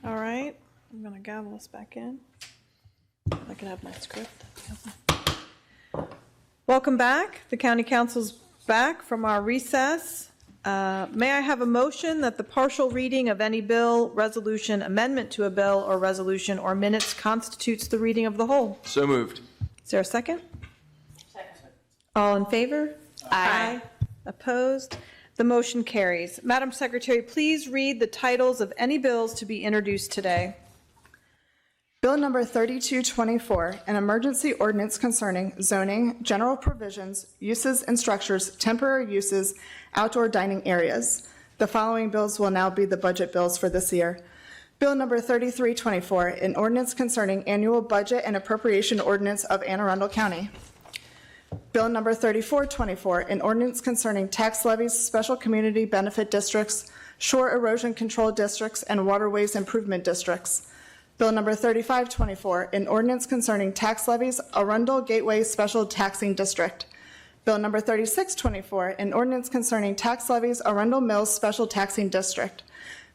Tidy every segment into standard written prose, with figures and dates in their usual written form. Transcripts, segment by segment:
All right, I'm going to gavel us back in. I can have my script. Welcome back. The County Council's back from our recess. May I have a motion that the partial reading of any bill, resolution, amendment to a bill or resolution or minutes constitutes the reading of the whole? So moved. Is there a second? Second. All in favor? Aye. Opposed? The motion carries. Madam Secretary, please read the titles of any bills to be introduced today. Bill number 3224, an emergency ordinance concerning zoning, general provisions, uses and structures, temporary uses, outdoor dining areas. The following bills will now be the budget bills for this year. Bill number 3324, an ordinance concerning annual budget and appropriation ordinance of Anne Arundel County. Bill number 3424, an ordinance concerning tax levies, special community benefit districts, shore erosion control districts, and waterways improvement districts. Bill number 3524, an ordinance concerning tax levies, Arundel Gateway Special Taxing District. Bill number 3624, an ordinance concerning tax levies, Arundel Mills Special Taxing District.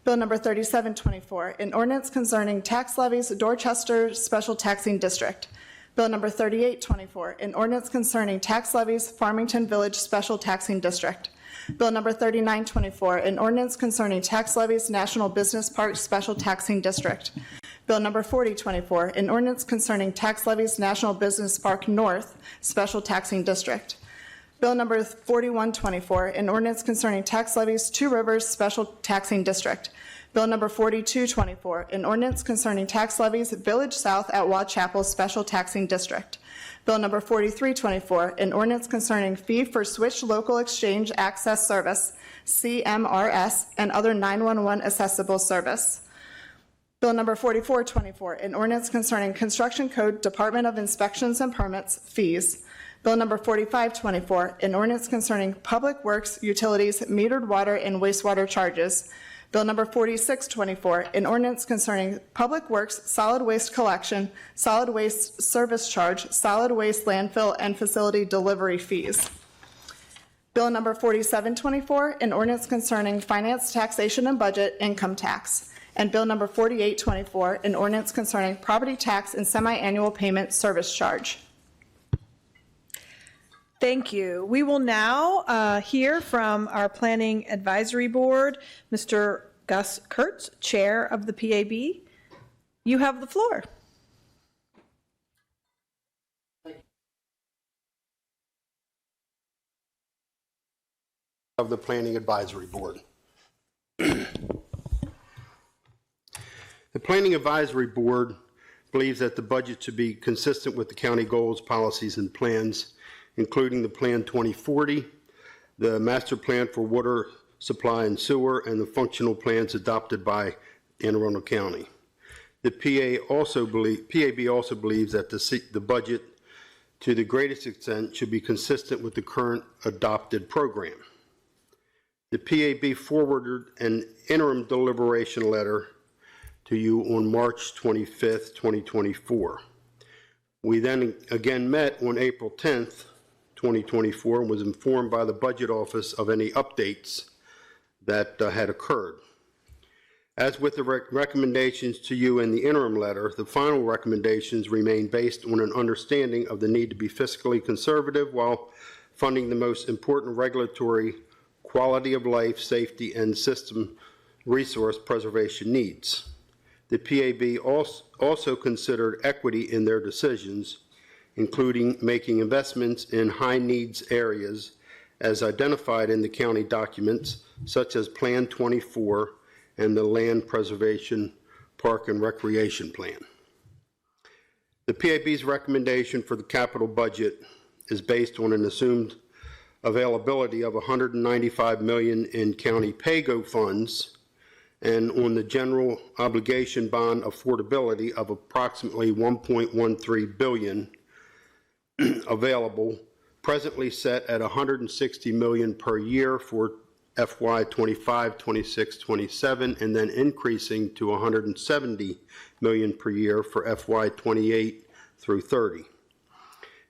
Bill number 3724, an ordinance concerning tax levies, Dorchester Special Taxing District. Bill number 3824, an ordinance concerning tax levies, Farmington Village Special Taxing District. Bill number 3924, an ordinance concerning tax levies, National Business Park Special Taxing District. Bill number 4024, an ordinance concerning tax levies, National Business Park North Special Taxing District. Bill number 4124, an ordinance concerning tax levies, Two Rivers Special Taxing District. Bill number 4224, an ordinance concerning tax levies, Village South at Watt Chapel Special Taxing District. Bill number 4324, an ordinance concerning fee for Switch Local Exchange Access Service, CMRS, and other 911 accessible service. Bill number 4424, an ordinance concerning Construction Code Department of Inspections and Permits fees. Bill number 4524, an ordinance concerning Public Works, Utilities, metered water and wastewater charges. Bill number 4624, an ordinance concerning Public Works, solid waste collection, solid waste service charge, solid waste landfill, and facility delivery fees. Bill number 4724, an ordinance concerning finance, taxation, and budget, income tax. And Bill number 4824, an ordinance concerning property tax and semi-annual payment service charge. Thank you. We will now hear from our Planning Advisory Board, Mr. Gus Kurtz, Chair of the PAB. You have the floor. Of the Planning Advisory Board. The Planning Advisory Board believes that the budget should be consistent with the county goals, policies, and plans, including the Plan 2040, the Master Plan for Water Supply and Sewer, and the functional plans adopted by Anne Arundel County. The PAB also believes that the budget, to the greatest extent, should be consistent with the current adopted program. The PAB forwarded an interim deliberation letter to you on March 25th, 2024. We then again met on April 10th, 2024, and was informed by the Budget Office of any updates that had occurred. As with the recommendations to you in the interim letter, the final recommendations remain based on an understanding of the need to be fiscally conservative while funding the most important regulatory, quality of life, safety, and system resource preservation needs. The PAB also considered equity in their decisions, including making investments in high needs areas as identified in the county documents, such as Plan 24 and the Land Preservation Park and Recreation Plan. The PAB's recommendation for the capital budget is based on an assumed availability of $195 million in county pay-go funds and on the general obligation bond affordability of approximately $1.13 billion available, presently set at $160 million per year for FY 25, 26, 27, and then increasing to $170 million per year for FY 28 through 30.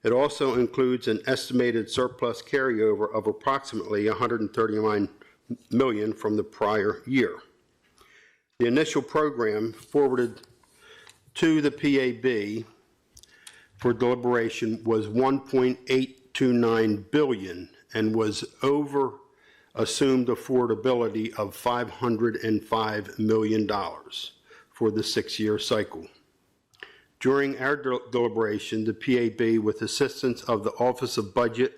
It also includes an estimated surplus carryover of approximately $139 million from the prior year. The initial program forwarded to the PAB for deliberation was $1.829 billion and was over assumed affordability of $505 million for the 6-year cycle. During our deliberation, the PAB, with assistance of the Office of Budget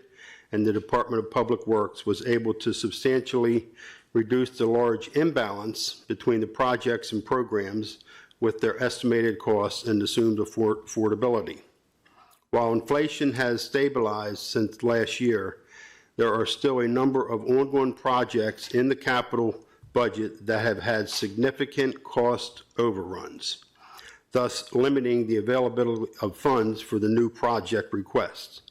and the Department of Public Works, was able to substantially reduce the large imbalance between the projects and programs with their estimated costs and assumed affordability. While inflation has stabilized since last year, there are still a number of ongoing projects in the capital budget that have had significant cost overruns, thus limiting the availability of funds for the new project requests.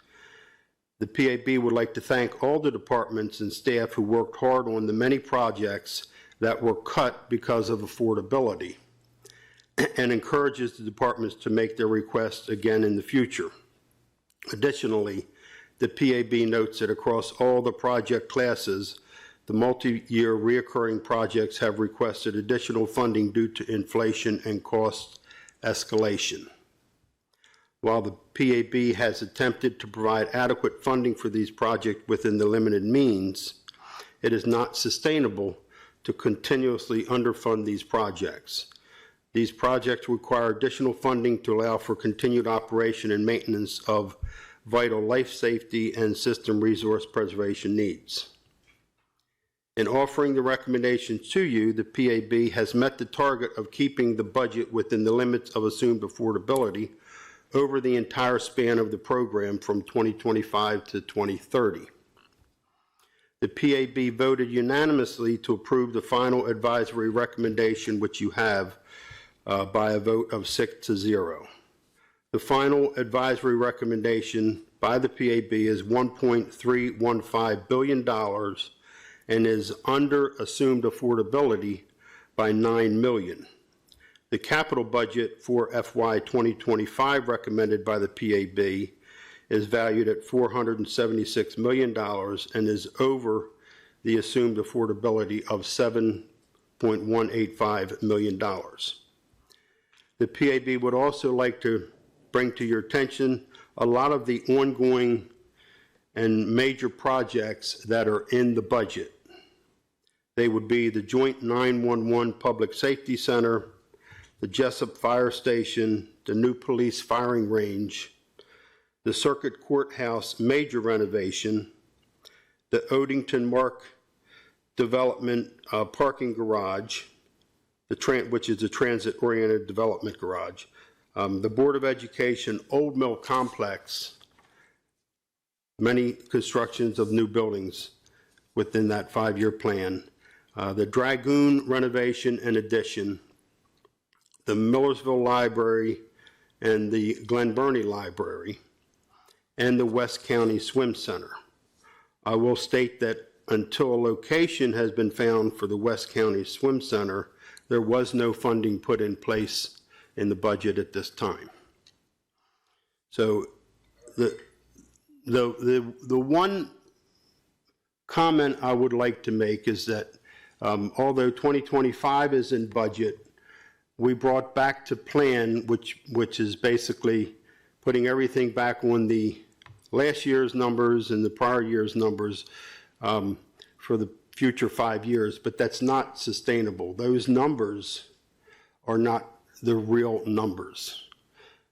The PAB would like to thank all the departments and staff who worked hard on the many projects that were cut because of affordability, and encourages the departments to make their requests again in the future. Additionally, the PAB notes that across all the project classes, the multi-year reoccurring projects have requested additional funding due to inflation and cost escalation. While the PAB has attempted to provide adequate funding for these projects within the limited means, it is not sustainable to continuously underfund these projects. These projects require additional funding to allow for continued operation and maintenance of vital life safety and system resource preservation needs. In offering the recommendations to you, the PAB has met the target of keeping the budget within the limits of assumed affordability over the entire span of the program from 2025 to 2030. The PAB voted unanimously to approve the final advisory recommendation, which you have by a vote of 6-0. The final advisory recommendation by the PAB is $1.315 billion and is under assumed affordability by $9 million. The capital budget for FY 2025 recommended by the PAB is valued at $476 million and is over the assumed affordability of $7.185 million. The PAB would also like to bring to your attention a lot of the ongoing and major projects that are in the budget. They would be the Joint 911 Public Safety Center, the Jessup Fire Station, the new police firing range, the Circuit Courthouse major renovation, the Odington Mark Development parking garage, which is a transit-oriented development garage, the Board of Education Old Mill Complex, many constructions of new buildings within that 5-year plan, the Dragoon renovation and addition, the Millersville Library and the Glen Burnie Library, and the West County Swim Center. I will state that until a location has been found for the West County Swim Center, there was no funding put in place in the budget at this time. So the one comment I would like to make is that although 2025 is in budget, we brought back to plan, which is basically putting everything back on the last year's numbers and the prior year's numbers for the future 5 years, but that's not sustainable. Those numbers are not the real numbers.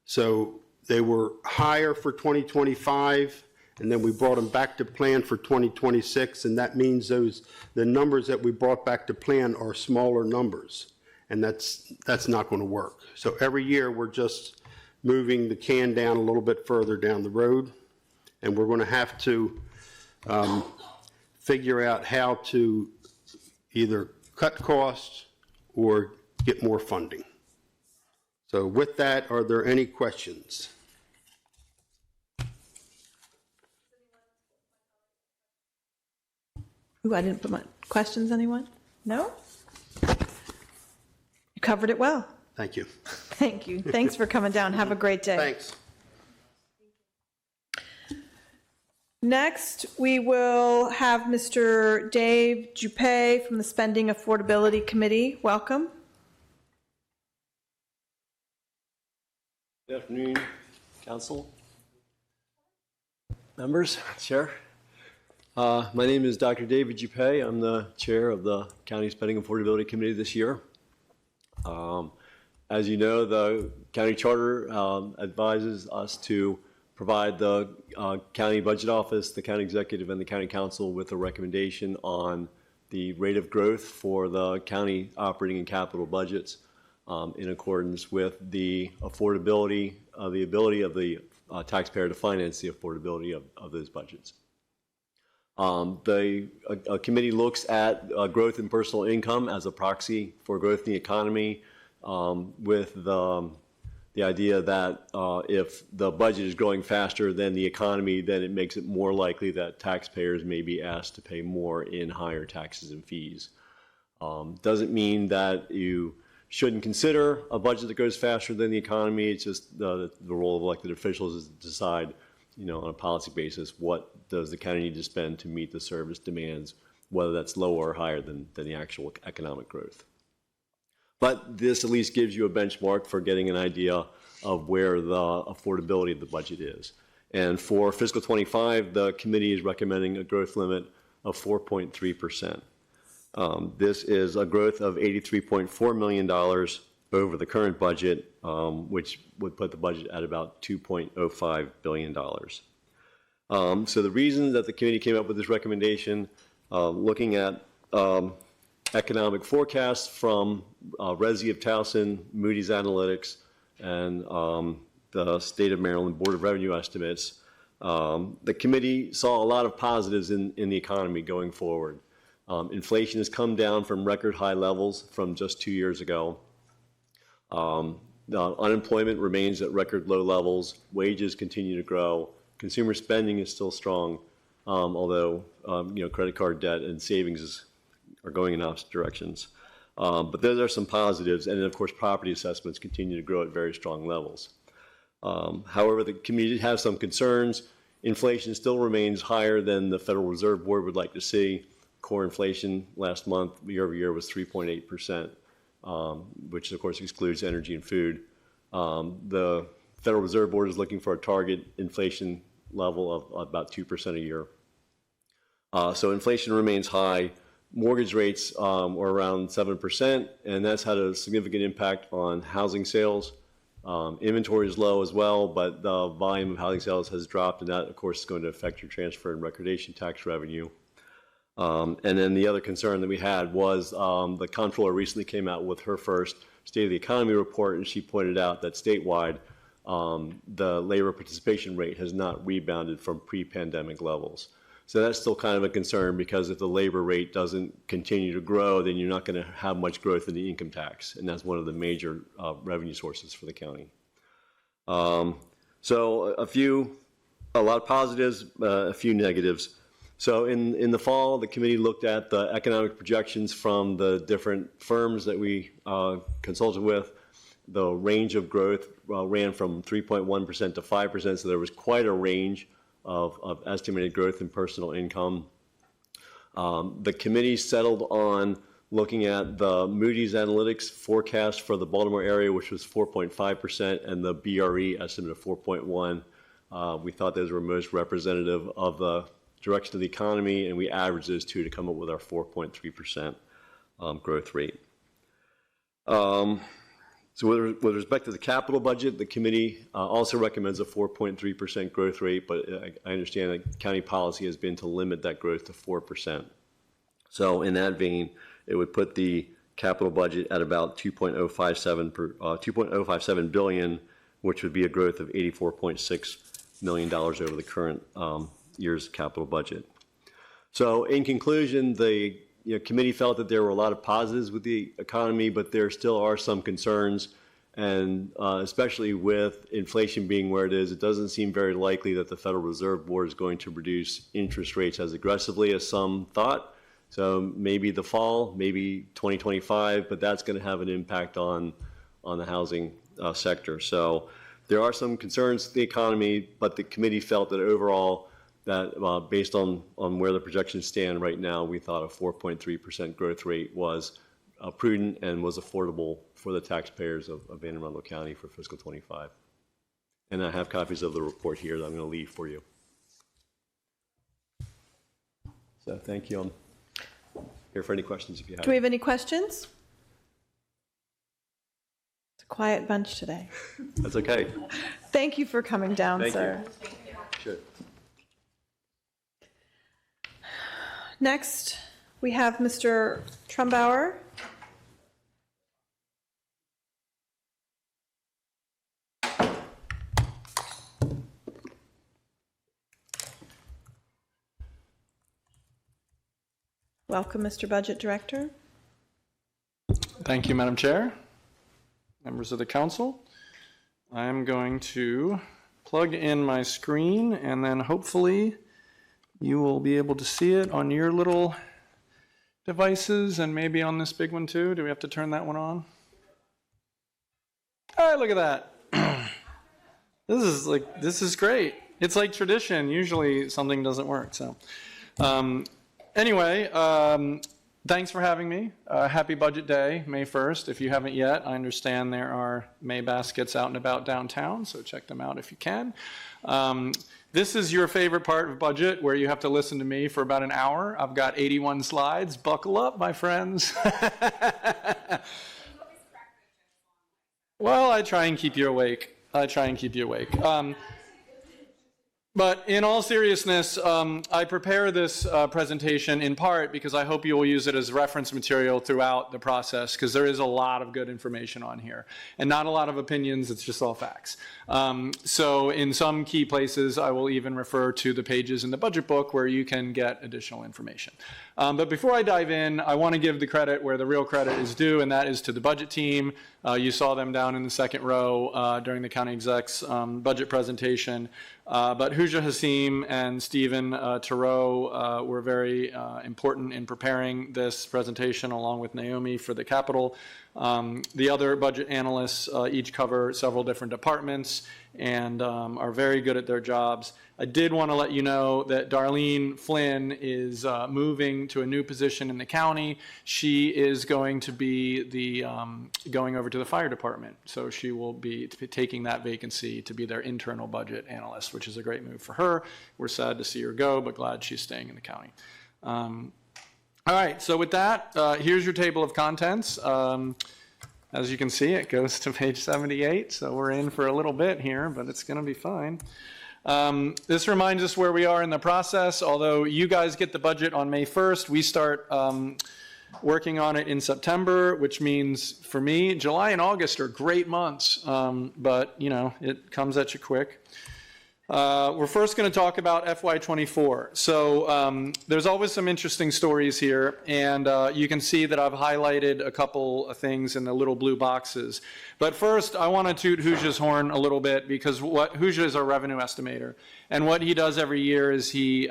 So they were higher for 2025, and then we brought them back to plan for 2026, and that means the numbers that we brought back to plan are smaller numbers, and that's not going to work. So every year we're just moving the can down a little bit further down the road, and we're going to have to figure out how to either cut costs or get more funding. So with that, are there any questions? Ooh, I didn't put my questions, anyone? No? You covered it well. Thank you. Thank you. Thanks for coming down. Have a great day. Thanks. Next, we will have Mr. Dave Juppé from the Spending Affordability Committee. Welcome. Good afternoon, council, members, chair. My name is Dr. David Juppé. I'm the chair of the County Spending Affordability Committee this year. As you know, the county charter advises us to provide the county budget office, the county executive, and the county council with a recommendation on the rate of growth for the county operating and capital budgets in accordance with the affordability, the ability of the taxpayer to finance the affordability of those budgets. The committee looks at growth in personal income as a proxy for growth in the economy, with the idea that if the budget is growing faster than the economy, then it makes it more likely that taxpayers may be asked to pay more in higher taxes and fees. Doesn't mean that you shouldn't consider a budget that goes faster than the economy. It's just the role of elected officials is to decide, on a policy basis, what does the county need to spend to meet the service demands, whether that's lower or higher than the actual economic growth. But this at least gives you a benchmark for getting an idea of where the affordability of the budget is. And for fiscal 25, the committee is recommending a growth limit of 4.3%. This is a growth of $83.4 million over the current budget, which would put the budget at about $2.05 billion. So the reason that the committee came up with this recommendation, looking at economic forecasts from Resi of Towson, Moody's Analytics, and the State of Maryland Board of Revenue estimates, the committee saw a lot of positives in the economy going forward. Inflation has come down from record high levels from just 2 years ago. Unemployment remains at record low levels. Wages continue to grow. Consumer spending is still strong, although credit card debt and savings are going in opposite directions. But there are some positives, and then of course property assessments continue to grow at very strong levels. However, the community has some concerns. Inflation still remains higher than the Federal Reserve Board would like to see. Core inflation last month, year over year, was 3.8%, which of course excludes energy and food. The Federal Reserve Board is looking for a target inflation level of about 2% a year. So inflation remains high. Mortgage rates are around 7%, and that's had a significant impact on housing sales. Inventory is low as well, but the volume of housing sales has dropped, and that, of course, is going to affect your transfer and recordation tax revenue. And then the other concern that we had was the comptroller recently came out with her first State of the Economy report, and she pointed out that statewide, the labor participation rate has not rebounded from pre-pandemic levels. So that's still kind of a concern, because if the labor rate doesn't continue to grow, then you're not going to have much growth in the income tax, and that's one of the major revenue sources for the county. So a lot of positives, a few negatives. So in the fall, the committee looked at the economic projections from the different firms that we consulted with. The range of growth ran from 3.1% to 5%, so there was quite a range of estimated growth in personal income. The committee settled on looking at the Moody's Analytics forecast for the Baltimore area, which was 4.5%, and the BRE estimate of 4.1. We thought those were most representative of the direction of the economy, and we averaged those two to come up with our 4.3% growth rate. So with respect to the capital budget, the committee also recommends a 4.3% growth rate, but I understand that county policy has been to limit that growth to 4%. So in that vein, it would put the capital budget at about $2.057 billion, which would be a growth of $84.6 million over the current year's capital budget. So in conclusion, the committee felt that there were a lot of positives with the economy, but there still are some concerns, and especially with inflation being where it is, it doesn't seem very likely that the Federal Reserve Board is going to reduce interest rates as aggressively as some thought. So maybe the fall, maybe 2025, but that's going to have an impact on the housing sector. So there are some concerns with the economy, but the committee felt that overall, that based on where the projections stand right now, we thought a 4.3% growth rate was prudent and was affordable for the taxpayers of Anne Arundel County for fiscal 25. And I have copies of the report here that I'm going to leave for you. So thank you. I'm here for any questions if you have. Do we have any questions? It's a quiet bunch today. That's okay. Thank you for coming down, Thank sir. you. Sure. Next, we have Mr. Trumbauer. Welcome, Mr. Budget Director. Thank you, Madam Chair, members of the council. I'm going to plug in my screen and then hopefully you will be able to see it on your little devices and maybe on this big one too. Do we have to turn that one on? All right, look at that. This is great. It's like tradition. Usually something doesn't work. So anyway, thanks for having me. Happy Budget Day, May 1st. If you haven't yet, I understand there are May baskets out and about downtown, so check them out if you can. This is your favorite part of budget, where you have to listen to me for about an hour. I've got 81 slides. Buckle up, my friends. Well, I try and keep you awake. But in all seriousness, I prepare this presentation in part because I hope you will use it as reference material throughout the process, because there is a lot of good information on here and not a lot of opinions. It's just all facts. So in some key places, I will even refer to the pages in the budget book where you can get additional information. But before I dive in, I want to give the credit where the real credit is due, and that is to the budget team. You saw them down in the second row during the county exec's budget presentation. But Huja Hassim and Stephen Thoreau were very important in preparing this presentation, along with Naomi for the Capitol. The other budget analysts each cover several different departments and are very good at their jobs. I did want to let you know that Darlene Flynn is moving to a new position in the county. She is going to be going over to the fire department. So she will be taking that vacancy to be their internal budget analyst, which is a great move for her. We're sad to see her go, but glad she's staying in the county. All right, so with that, here's your table of contents. As you can see, it goes to page 78, so we're in for a little bit here, but it's going to be fine. This reminds us where we are in the process. Although you guys get the budget on May 1st, we start working on it in September, which means for me, July and August are great months, but you know, it comes at you quick. We're first going to talk about FY24. So there's always some interesting stories here, and you can see that I've highlighted a couple of things in the little blue boxes. But first, I want to toot Huja's horn a little bit, because Huja is our revenue estimator, and what he does every year is he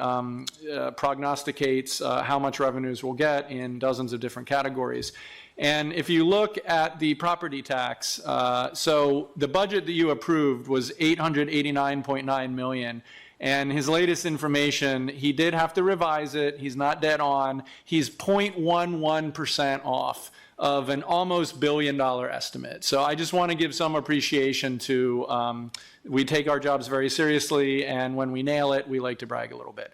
prognosticates how much revenues we'll get in dozens of different categories. And if you look at the property tax, so the budget that you approved was $889.9 million. And his latest information, he did have to revise it. He's not dead on. He's 0.11% off of an almost $1 billion estimate. So I just want to give some appreciation to, we take our jobs very seriously, and when we nail it, we like to brag a little bit.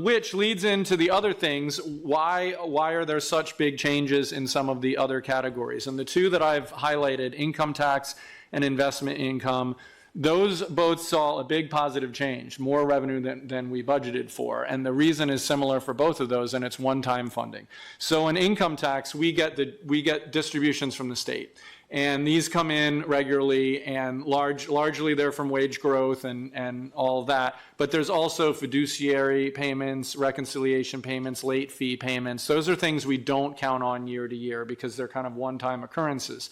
Which leads into the other things. Why are there such big changes in some of the other categories? And the two that I've highlighted, income tax and investment income, those both saw a big positive change, more revenue than we budgeted for. And the reason is similar for both of those, and it's one-time funding. So in income tax, we get distributions from the state. And these come in regularly, and largely they're from wage growth and all of that. But there's also fiduciary payments, reconciliation payments, late fee payments. Those are things we don't count on year to year because they're kind of one-time occurrences.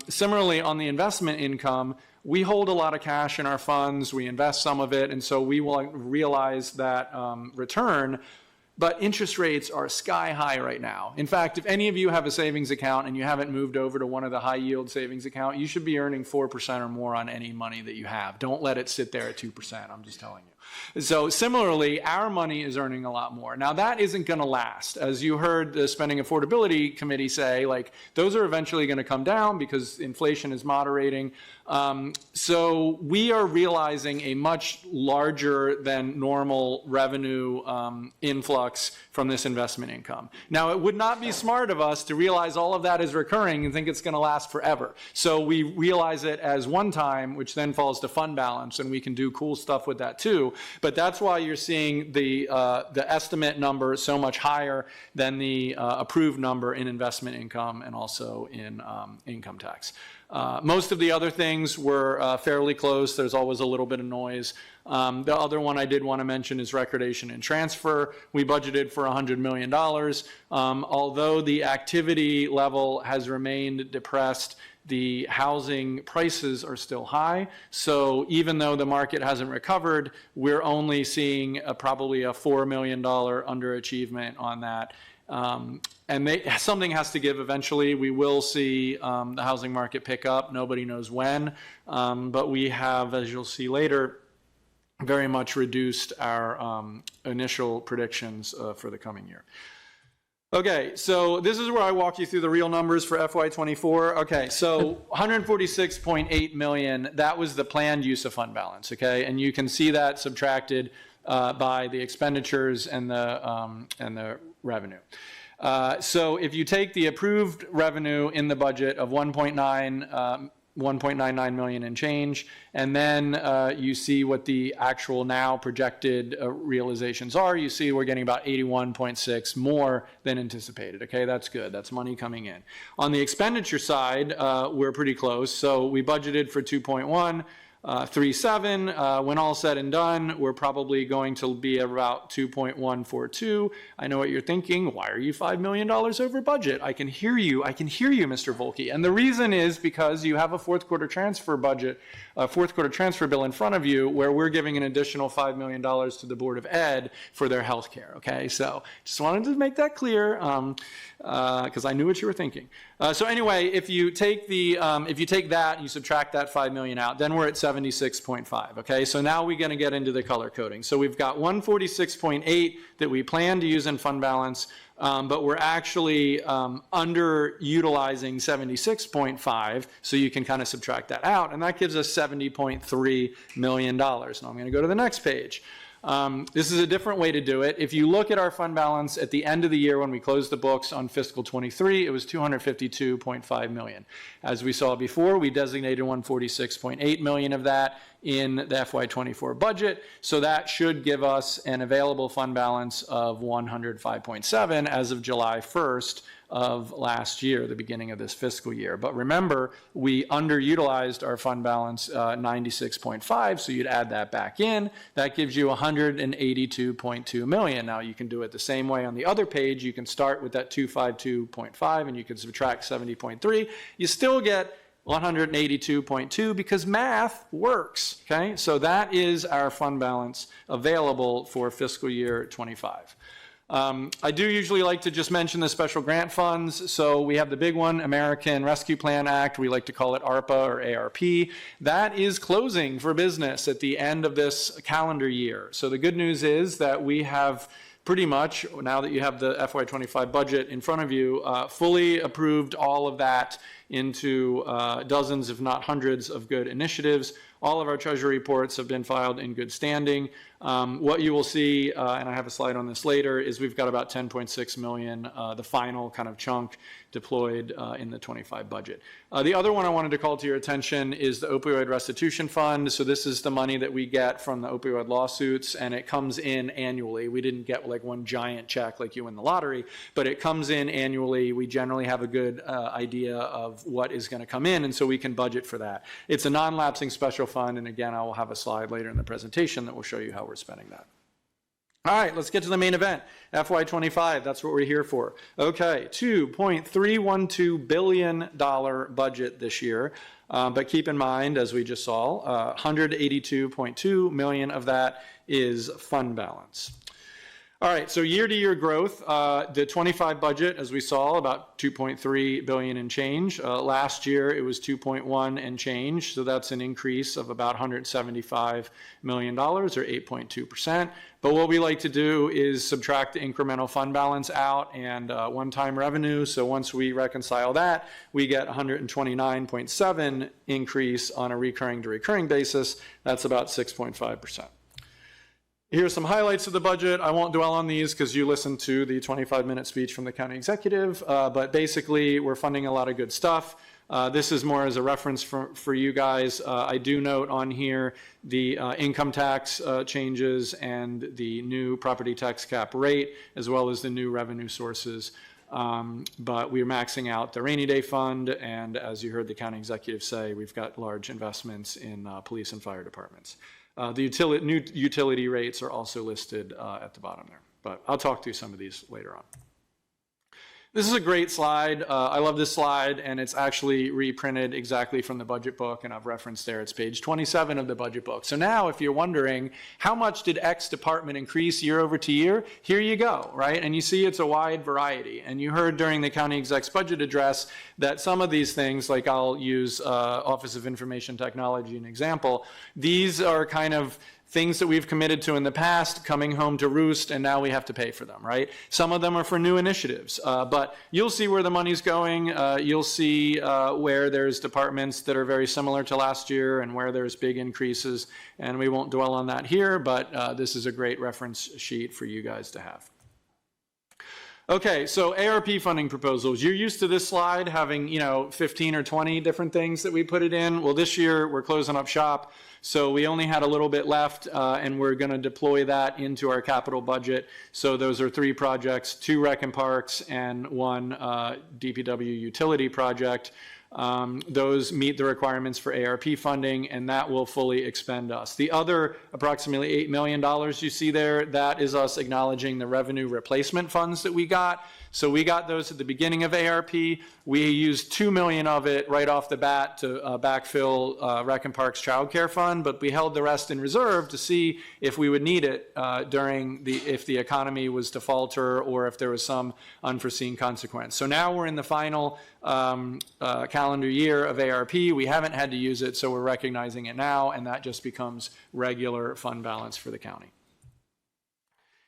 Similarly, on the investment income, we hold a lot of cash in our funds, we invest some of it, and so we will realize that return, but interest rates are sky high right now. In fact, if any of you have a savings account and you haven't moved over to one of the high yield savings account, you should be earning 4% or more on any money that you have. Don't let it sit there at 2%, I'm just telling you. So similarly, our money is earning a lot more. Now that isn't going to last. As you heard the Spending Affordability Committee say, like those are eventually going to come down because inflation is moderating. So we are realizing a much larger than normal revenue influx from this investment income. Now, it would not be smart of us to realize all of that is recurring and think it's going to last forever. So we realize it as one time, which then falls to fund balance, and we can do cool stuff with that too. But that's why you're seeing the estimate number so much higher than the approved number in investment income and also in income tax. Most of the other things were fairly close. There's always a little bit of noise. The other one I did want to mention is recordation and transfer. We budgeted for $100 million. Although the activity level has remained depressed, the housing prices are still high. So even though the market hasn't recovered, we're only seeing probably a $4 million underachievement on that. And something has to give eventually. We will see the housing market pick up. Nobody knows when. But we have, as you'll see later, very much reduced our initial predictions for the coming year. Okay, so this is where I walk you through the real numbers for FY24. Okay, so 146.8 million, that was the planned use of fund balance, okay? And you can see that subtracted by the expenditures and the revenue. So if you take the approved revenue in the budget of 1.99 million and change, and then you see what the actual now projected realizations are, you see we're getting about 81.6 more than anticipated. Okay, that's good. That's money coming in. On the expenditure side, we're pretty close. So we budgeted for 2.137. When all said and done, we're probably going to be about 2.142. I know what you're thinking. Why are you $5 million over budget? I can hear you, Mr. Volke. And the reason is because you have a fourth quarter transfer budget, a fourth quarter transfer bill in front of you where we're giving an additional $5 million to the Board of Ed for their health care. Okay, so just wanted to make that clear because I knew what you were thinking. So anyway, if you take that and you subtract that 5 million out, then we're at 76.5. Okay, so now we're going to get into the color coding. So we've got 146.8 that we plan to use in fund balance, but we're actually underutilizing 76.5. So you can kind of subtract that out, and that gives us $70.3 million. Now I'm going to go to the next page. This is a different way to do it. If you look at our fund balance at the end of the year when we closed the books on fiscal 23, it was 252.5 million. As we saw before, we designated 146.8 million of that in the FY24 budget. So that should give us an available fund balance of 105.7 as of July 1st of last year, the beginning of this fiscal year. But remember, we underutilized our fund balance 96.5, so you'd add that back in. That gives you 182.2 million. Now you can do it the same way on the other page. You can start with that 252.5 and you can subtract 70.3. You still get 182.2 because math works, okay? So that is our fund balance available for fiscal year 25. I do usually like to just mention the special grant funds. So we have the big one, American Rescue Plan Act. We like to call it ARPA or ARP. That is closing for business at the end of this calendar year. So the good news is that we have pretty much, now that you have the FY25 budget in front of you, fully approved all of that into dozens, if not hundreds, of good initiatives. All of our Treasury reports have been filed in good standing. What you will see, and I have a slide on this later, is we've got about 10.6 million, the final kind of chunk deployed in the 25 budget. The other one I wanted to call to your attention is the Opioid Restitution Fund. So this is the money that we get from the opioid lawsuits, and it comes in annually. We didn't get like one giant check like you win the lottery, but it comes in annually. We generally have a good idea of what is going to come in, and so we can budget for that. It's a non-lapsing special fund, and again, I will have a slide later in the presentation that will show you how we're spending that. All right, let's get to the main event, FY25. That's what we're here for. Okay, $2.312 billion budget this year. But keep in mind, as we just saw, 182.2 million of that is fund balance. All right, so year-to-year growth, the 25 budget, as we saw, about 2.3 billion and change. Last year, it was 2.1 and change, so that's an increase of about $175 million, or 8.2%. But what we like to do is subtract the incremental fund balance out and one-time revenue. So once we reconcile that, we get 129.7 increase on a recurring to recurring basis. That's about 6.5%. Here's some highlights of the budget. I won't dwell on these because you listened to the 25-minute speech from the county executive, but basically we're funding a lot of good stuff. This is more as a reference for you guys. I do note on here the income tax changes and the new property tax cap rate, as well as the new revenue sources. But we're maxing out the rainy day fund, and as you heard the county executive say, we've got large investments in police and fire departments. The new utility rates are also listed at the bottom there, but I'll talk through some of these later on. This is a great slide. I love this slide, and it's actually reprinted exactly from the budget book, and I've referenced there. It's page 27 of the budget book. So now if you're wondering, how much did X department increase year over to year? Here you go, right? And you see it's a wide variety. And you heard during the county exec's budget address that some of these things, like I'll use Office of Information Technology an example, these are kind of things that we've committed to in the past coming home to roost, and now we have to pay for them, right? Some of them are for new initiatives, but you'll see where the money's going. You'll see where there's departments that are very similar to last year and where there's big increases, and we won't dwell on that here, but this is a great reference sheet for you guys to have. Okay, so ARP funding proposals. You're used to this slide having, 15 or 20 different things that we put it in. Well, this year we're closing up shop, so we only had a little bit left, and we're going to deploy that into our capital budget. So those are 3 projects, 2 rec and parks and 1 DPW utility project. Those meet the requirements for ARP funding, and that will fully expend us. The other approximately $8 million you see there, that is us acknowledging the revenue replacement funds that we got. So we got those at the beginning of ARP. We used $2 million of it right off the bat to backfill Rec and Parks Child Care Fund, but we held the rest in reserve to see if we would need it if the economy was to falter or if there was some unforeseen consequence. So now we're in the final calendar year of ARP. We haven't had to use it, so we're recognizing it now, and that just becomes regular fund balance for the county.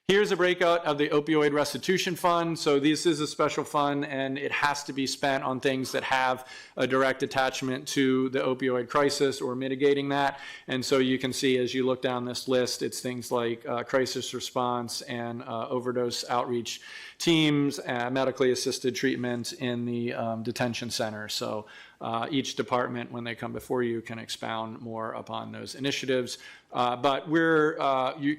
Here's a breakout of the opioid restitution fund. So this is a special fund, and it has to be spent on things that have a direct attachment to the opioid crisis or mitigating that. And so you can see as you look down this list, it's things like crisis response and overdose outreach teams, medically assisted treatment in the detention center. So each department, when they come before you, can expound more upon those initiatives. But we're,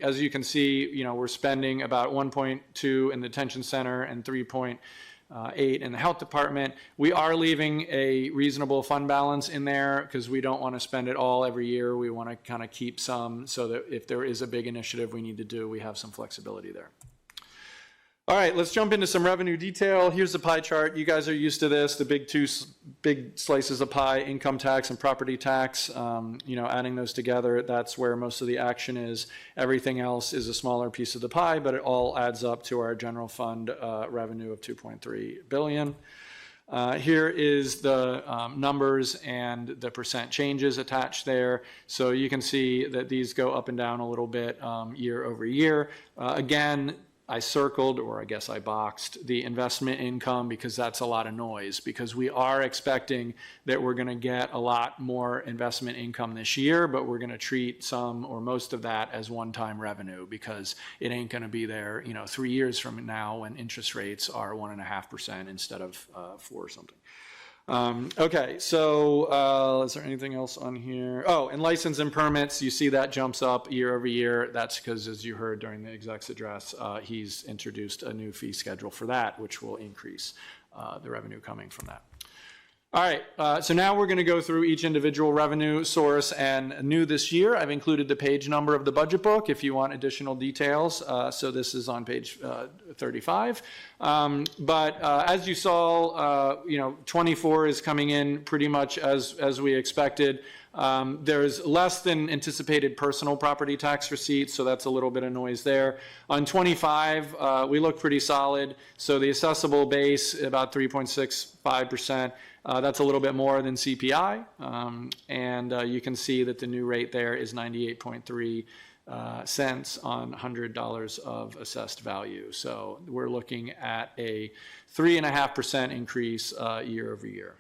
as you can see, we're spending about 1.2 in the detention center and 3.8 in the health department. We are leaving a reasonable fund balance in there because we don't want to spend it all every year. We want to kind of keep some so that if there is a big initiative we need to do, we have some flexibility there. All right, let's jump into some revenue detail. Here's the pie chart. You guys are used to this, the big slices of pie, income tax and property tax. Adding those together, that's where most of the action is. Everything else is a smaller piece of the pie, but it all adds up to our general fund revenue of $2.3 billion. Here is the numbers and the percent changes attached there. So you can see that these go up and down a little bit year over year. Again, I circled, or I guess I boxed, the investment income because that's a lot of noise, because we are expecting that we're going to get a lot more investment income this year, but we're going to treat some or most of that as one-time revenue because it ain't going to be there 3 years from now when interest rates are 1.5% instead of 4 or something. Okay, so is there anything else on here? Oh, and license and permits, you see that jumps up year over year. That's because, as you heard during the exec's address, he's introduced a new fee schedule for that, which will increase the revenue coming from that. All right, so now we're going to go through each individual revenue source, and new this year, I've included the page number of the budget book if you want additional details. So this is on page 35. But as you saw, 24 is coming in pretty much as we expected. There's less than anticipated personal property tax receipts, so that's a little bit of noise there. On 25, we look pretty solid. So the assessable base, about 3.65%. That's a little bit more than CPI. And you can see that the new rate there is 98.3 cents on $100 of assessed value. So we're looking at a 3.5% increase year over year.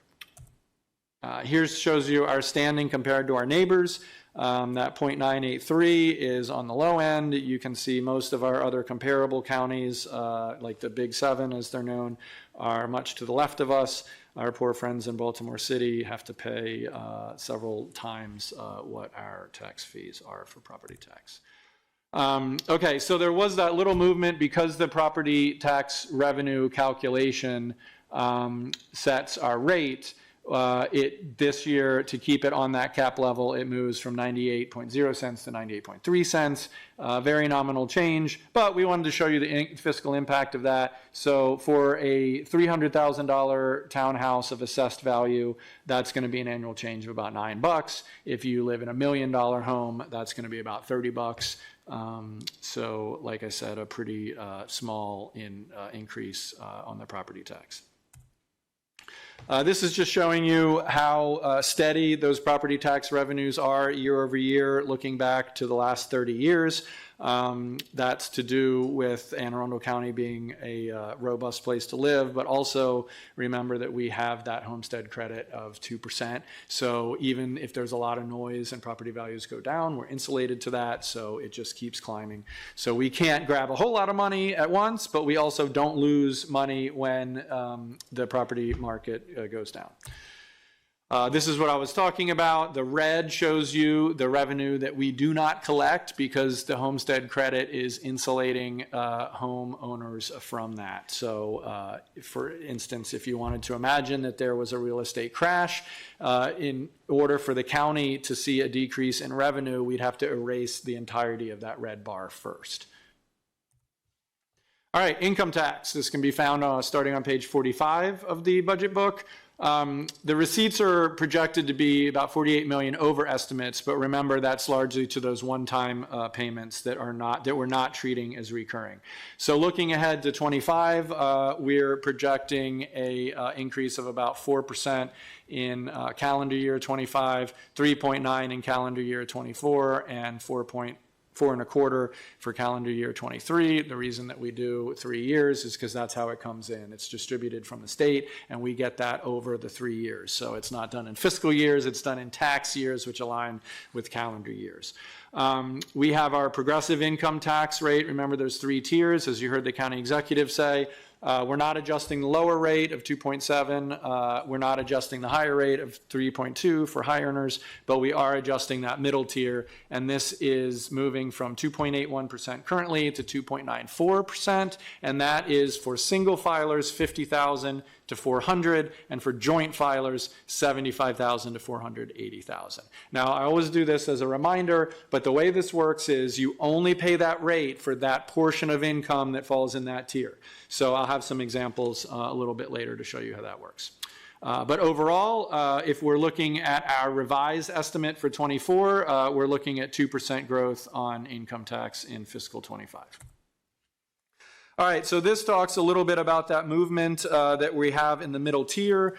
Here shows you our standing compared to our neighbors. That 0.983 is on the low end. You can see most of our other comparable counties, like the Big Seven as they're known, are much to the left of us. Our poor friends in Baltimore City have to pay several times what our tax fees are for property tax. Okay, so there was that little movement because the property tax revenue calculation sets our rate. This year, to keep it on that cap level, it moves from 98.0 cents to 98.3 cents. Very nominal change, but we wanted to show you the fiscal impact of that. So for a $300,000 townhouse of assessed value, that's going to be an annual change of about $9. If you live in $1 million home, that's going to be about $30. So like I said, a pretty small increase on the property tax. This is just showing you how steady those property tax revenues are year over year, looking back to the last 30 years. That's to do with Anne Arundel County being a robust place to live, but also remember that we have that homestead credit of 2%. So even if there's a lot of noise and property values go down, we're insulated to that, so it just keeps climbing. So we can't grab a whole lot of money at once, but we also don't lose money when the property market goes down. This is what I was talking about. The red shows you the revenue that we do not collect because the homestead credit is insulating homeowners from that. So for instance, if you wanted to imagine that there was a real estate crash, in order for the county to see a decrease in revenue, we'd have to erase the entirety of that red bar first. All right, income tax. This can be found starting on page 45 of the budget book. The receipts are projected to be about 48 million over estimates, but remember that's largely to those one-time payments that we're not treating as recurring. So looking ahead to 25, we're projecting a increase of about 4% in calendar year 25, 3.9 in calendar year 24, and 4.25 for calendar year 23. The reason that we do 3 years is because that's how it comes in. It's distributed from the state, and we get that over the 3 years. So it's not done in fiscal years, it's done in tax years, which align with calendar years. We have our progressive income tax rate. Remember, there's 3 tiers, as you heard the county executive say. We're not adjusting the lower rate of 2.7. We're not adjusting the higher rate of 3.2 for high earners, but we are adjusting that middle tier. And this is moving from 2.81% currently to 2.94%. And that is for single filers, 50,000 to 400, and for joint filers, 75,000 to 480,000. Now, I always do this as a reminder, but the way this works is you only pay that rate for that portion of income that falls in that tier. So I'll have some examples a little bit later to show you how that works. But overall, if we're looking at our revised estimate for 24, we're looking at 2% growth on income tax in fiscal 25. All right, so this talks a little bit about that movement that we have in the middle tier.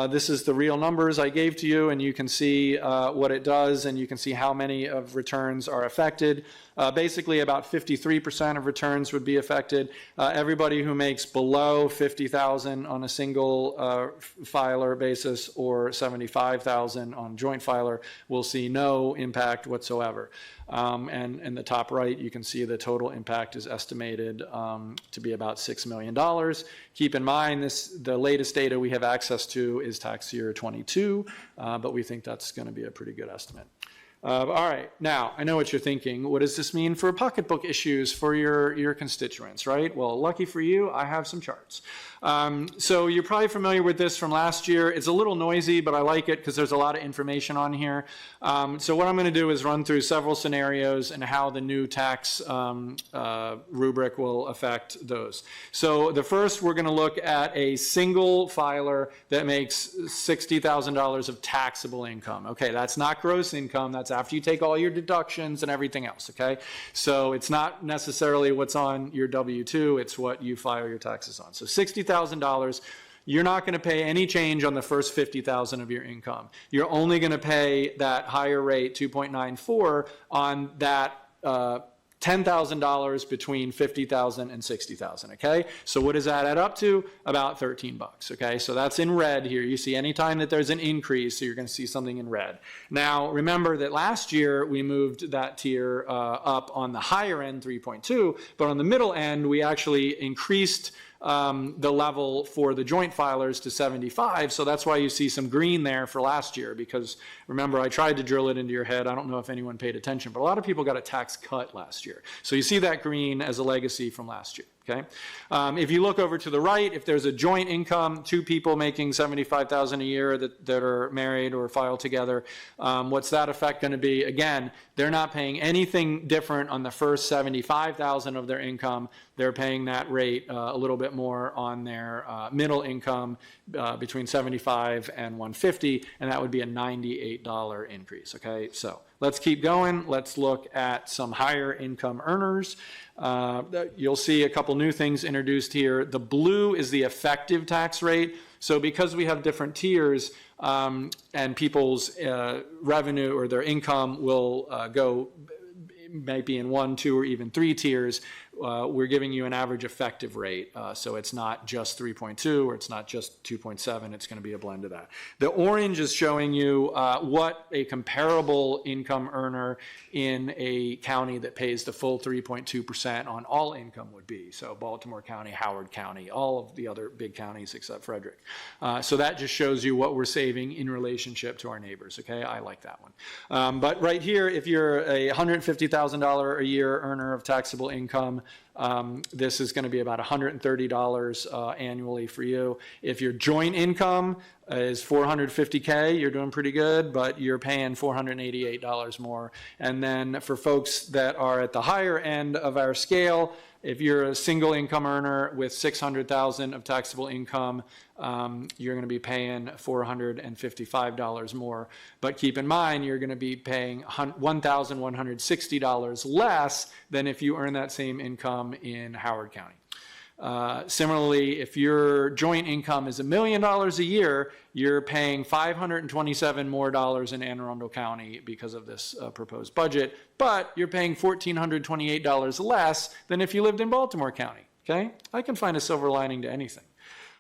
This is the real numbers I gave to you, and you can see what it does, and you can see how many of returns are affected. Basically, about 53% of returns would be affected. Everybody who makes below 50,000 on a single filer basis or 75,000 on joint filer will see no impact whatsoever. And in the top right, you can see the total impact is estimated to be about $6 million. Keep in mind, the latest data we have access to is tax year 22, but we think that's going to be a pretty good estimate. All right, now, I know what you're thinking. What does this mean for pocketbook issues for your constituents, right? Well, lucky for you, I have some charts. So you're probably familiar with this from last year. It's a little noisy, but I like it because there's a lot of information on here. So what I'm going to do is run through several scenarios and how the new tax rubric will affect those. So the first, we're going to look at a single filer that makes $60,000 of taxable income. Okay, that's not gross income. That's after you take all your deductions and everything else, okay? So it's not necessarily what's on your W-2, it's what you file your taxes on. So $60,000, you're not going to pay any change on the first $50,000 of your income. You're only going to pay that higher rate, 2.94, on that $10,000 between $50,000 and $60,000, okay? So what does that add up to? About 13 bucks, okay? So that's in red here. You see anytime that there's an increase, so you're going to see something in red. Now, remember that last year we moved that tier up on the higher end, 3.2, but on the middle end, we actually increased the level for the joint filers to 75. So that's why you see some green there for last year, because remember, I tried to drill it into your head. I don't know if anyone paid attention, but a lot of people got a tax cut last year. So you see that green as a legacy from last year. Okay. If you look over to the right, if there's a joint income, two people making $75,000 a year that are married or filed together, what's that effect going to be? Again, they're not paying anything different on the first $75,000 of their income. They're paying that rate a little bit more on their middle income between $75 and $150, and that would be a $98 increase. Okay, so let's keep going. Let's look at some higher income earners. You'll see a couple new things introduced here. The blue is the effective tax rate. So because we have different tiers and people's revenue or their income will go, might be in 1, 2, or even 3 tiers, we're giving you an average effective rate. So it's not just 3.2 or it's not just 2.7. It's going to be a blend of that. The orange is showing you what a comparable income earner in a county that pays the full 3.2% on all income would be. So Baltimore County, Howard County, all of the other big counties except Frederick. So that just shows you what we're saving in relationship to our neighbors. Okay, I like that one. But right here, if you're a $150,000 a year earner of taxable income, this is going to be about $130 annually for you. If your joint income is $450K, you're doing pretty good, but you're paying $488 more. And then for folks that are at the higher end of our scale, if you're a single income earner with $600,000 of taxable income, you're going to be paying $455 more. But keep in mind, you're going to be paying $1,160 less than if you earn that same income in Howard County. Similarly, if your joint income is $1 million a year, you're paying $527 more in Anne Arundel County because of this proposed budget, but you're paying $1,428 less than if you lived in Baltimore County. Okay, I can find a silver lining to anything.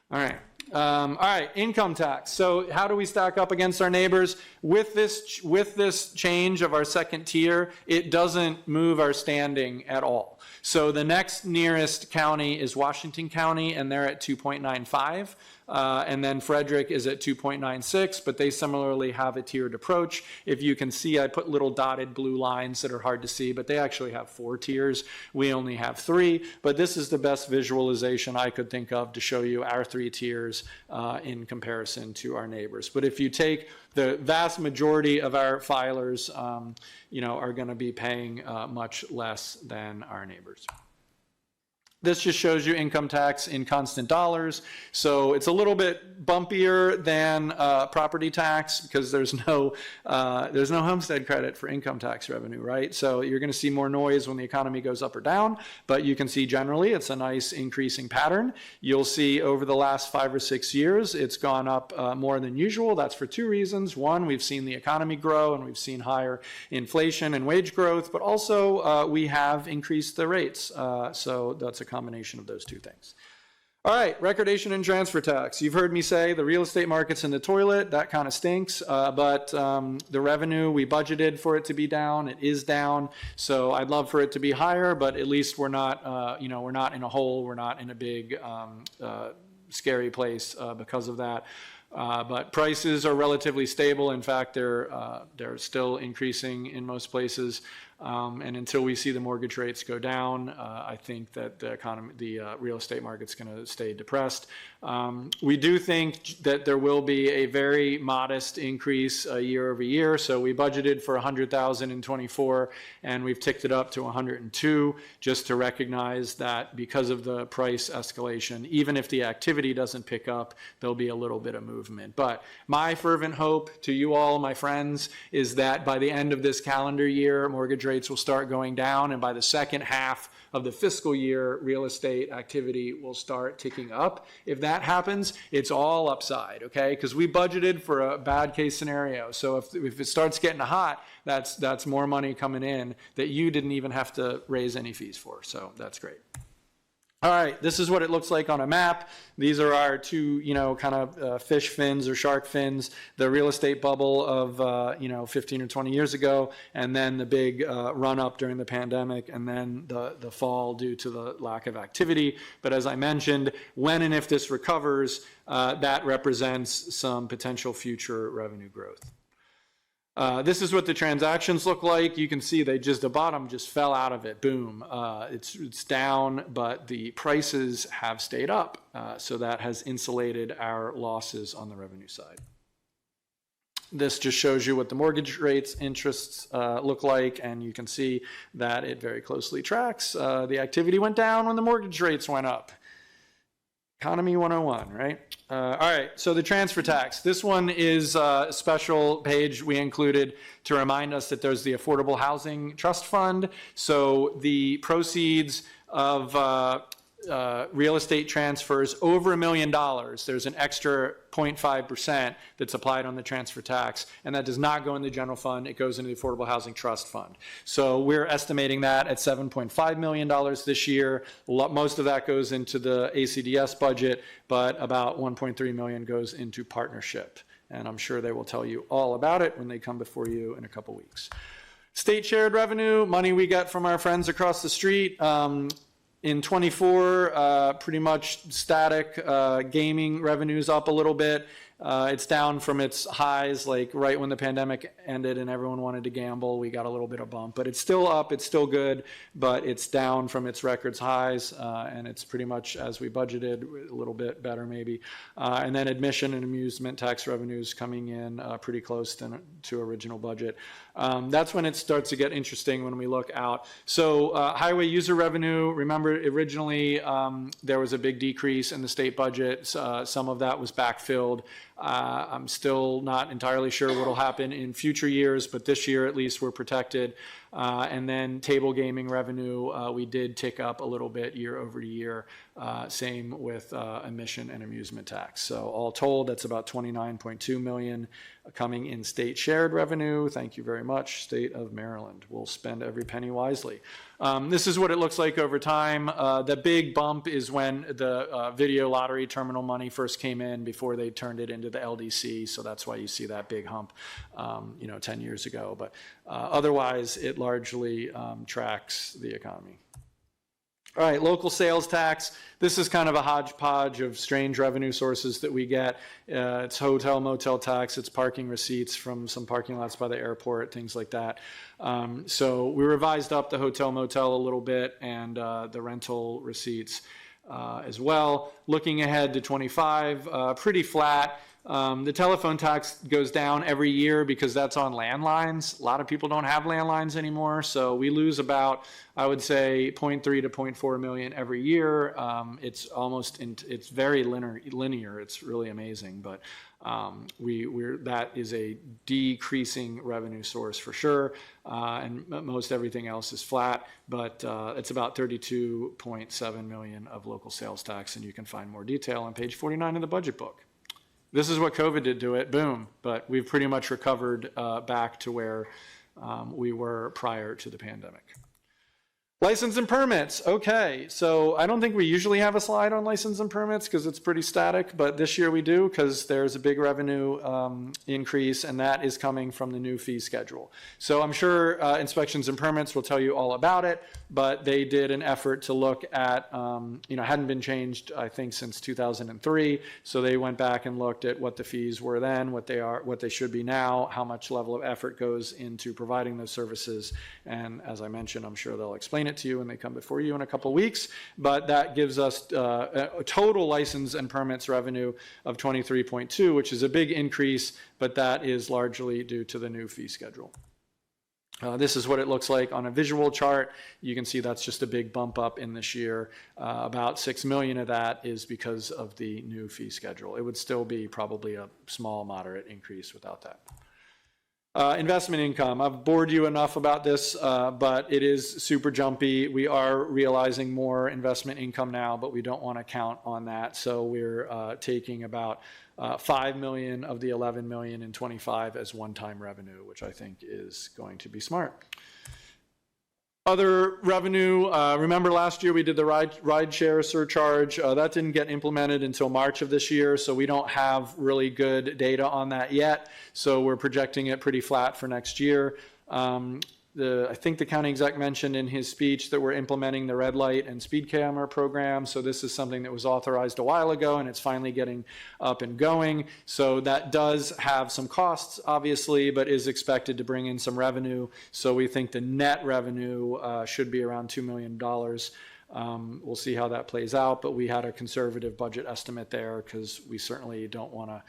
All right. All right, income tax. So how do we stack up against our neighbors? With this change of our second tier, it doesn't move our standing at all. So the next nearest county is Washington County, and they're at 2.95. And then Frederick is at 2.96, but they similarly have a tiered approach. If you can see, I put little dotted blue lines that are hard to see, but they actually have 4 tiers. We only have 3, but this is the best visualization I could think of to show you our 3 tiers in comparison to our neighbors. But if you take the vast majority of our filers, are going to be paying much less than our neighbors. This just shows you income tax in constant dollars. So it's a little bit bumpier than property tax because there's no homestead credit for income tax revenue, right? So you're going to see more noise when the economy goes up or down, but you can see generally it's a nice increasing pattern. You'll see over the last 5 or 6 years, it's gone up more than usual. That's for 2 reasons. One, we've seen the economy grow and we've seen higher inflation and wage growth, but also we have increased the rates. So that's a combination of those 2 things. All right, recordation and transfer tax. You've heard me say the real estate market's in the toilet. That kind of stinks, but the revenue, we budgeted for it to be down. It is down, so I'd love for it to be higher, but at least we're not, we're not in a hole. We're not in a big scary place because of that. But prices are relatively stable. In fact, they're still increasing in most places. And until we see the mortgage rates go down, I think that the real estate market's going to stay depressed. We do think that there will be a very modest increase year over year. So we budgeted for 100,000 in 24, and we've ticked it up to 102, just to recognize that because of the price escalation, even if the activity doesn't pick up, there'll be a little bit of movement. But my fervent hope to you all, my friends, is that by the end of this calendar year, mortgage rates will start going down, and by the second half of the fiscal year, real estate activity will start ticking up. If that happens, it's all upside, okay? Because we budgeted for a bad case scenario. So if it starts getting hot, that's more money coming in that you didn't even have to raise any fees for. So that's great. All right, this is what it looks like on a map. These are our two, kind of fish fins or shark fins, the real estate bubble of, 15 or 20 years ago, and then the big run up during the pandemic, and then the fall due to the lack of activity. But as I mentioned, when and if this recovers, that represents some potential future revenue growth. This is what the transactions look like. You can see the bottom just fell out of it. Boom. It's down, but the prices have stayed up. So that has insulated our losses on the revenue side. This just shows you what the mortgage rates, interests look like, and you can see that it very closely tracks. The activity went down when the mortgage rates went up. Economy 101, right? All right, so the transfer tax. This one is a special page we included to remind us that there's the Affordable Housing Trust Fund. So the proceeds of real estate transfers over $1 million, there's an extra 0.5% that's applied on the transfer tax, and that does not go in the general fund. It goes into the Affordable Housing Trust Fund. So we're estimating that at $7.5 million this year. Most of that goes into the ACDS budget, but about $1.3 million goes into partnership. And I'm sure they will tell you all about it when they come before you in a couple weeks. State shared revenue, money we get from our friends across the street. In 24, pretty much static. Gaming revenues up a little bit. It's down from its highs, like right when the pandemic ended and everyone wanted to gamble. We got a little bit of bump, but it's still up. It's still good, but it's down from its records highs, and it's pretty much as we budgeted, a little bit better maybe. And then admission and amusement tax revenues coming in pretty close to original budget. That's when it starts to get interesting when we look out. So highway user revenue, remember originally there was a big decrease in the state budget. Some of that was backfilled. I'm still not entirely sure what will happen in future years, but this year at least we're protected. And then table gaming revenue, we did tick up a little bit year over year. Same with admission and amusement tax. So all told, that's about $29.2 million coming in state shared revenue. Thank you very much, State of Maryland. We'll spend every penny wisely. This is what it looks like over time. The big bump is when the video lottery terminal money first came in before they turned it into the LDC. So that's why you see that big hump, 10 years ago. But otherwise, it largely tracks the economy. All right, local sales tax. This is kind of a hodgepodge of strange revenue sources that we get. It's hotel, motel tax, it's parking receipts from some parking lots by the airport, things like that. So we revised up the hotel, motel a little bit and the rental receipts as well. Looking ahead to 25, pretty flat. The telephone tax goes down every year because that's on landlines. A lot of people don't have landlines anymore, so we lose about, I would say, 0.3 to 0.4 million every year. It's very linear. It's really amazing, but that is a decreasing revenue source for sure, and most everything else is flat, but it's about 32.7 million of local sales tax, and you can find more detail on page 49 of the budget book. This is what COVID did to it, boom, but we've pretty much recovered back to where we were prior to the pandemic. License and permits. Okay, so I don't think we usually have a slide on license and permits because it's pretty static, but this year we do because there's a big revenue increase, and that is coming from the new fee schedule. So I'm sure inspections and permits will tell you all about it, but they did an effort to look at, hadn't been changed, I think, since 2003. So they went back and looked at what the fees were then, what they should be now, how much level of effort goes into providing those services. And as I mentioned, I'm sure they'll explain it to you when they come before you in a couple of weeks, but that gives us a total license and permits revenue of 23.2, which is a big increase, but that is largely due to the new fee schedule. This is what it looks like on a visual chart. You can see that's just a big bump up in this year. About 6 million of that is because of the new fee schedule. It would still be probably a small, moderate increase without that. Investment income. I've bored you enough about this, but it is super jumpy. We are realizing more investment income now, but we don't want to count on that. So we're taking about 5 million of the 11 million in 25 as one-time revenue, which I think is going to be smart. Other revenue, remember last year we did the ride share surcharge. That didn't get implemented until March of this year, so we don't have really good data on that yet. So we're projecting it pretty flat for next year. I think the county exec mentioned in his speech that we're implementing the red light and speed camera program. So this is something that was authorized a while ago, and it's finally getting up and going. So that does have some costs, obviously, but is expected to bring in some revenue. So we think the net revenue should be around $2 million. We'll see how that plays out, but we had a conservative budget estimate there because we certainly don't want to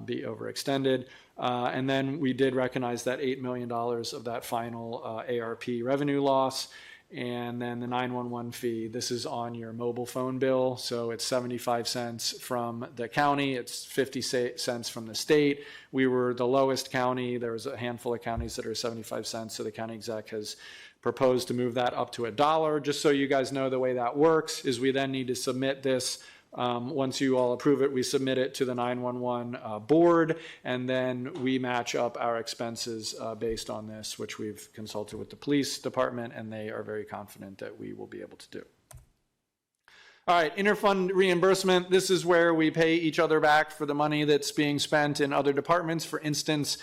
be overextended. And then we did recognize that $8 million of that final ARP revenue loss. And then the 911 fee, this is on your mobile phone bill. So it's 75 cents from the county. It's 50 cents from the state. We were the lowest county. There was a handful of counties that are 75 cents. So the county exec has proposed to move that up to $1. Just so you guys know, the way that works is we then need to submit this. Once you all approve it, we submit it to the 911 board, and then we match up our expenses based on this, which we've consulted with the police department, and they are very confident that we will be able to do. All right, interfund reimbursement. This is where we pay each other back for the money that's being spent in other departments. For instance,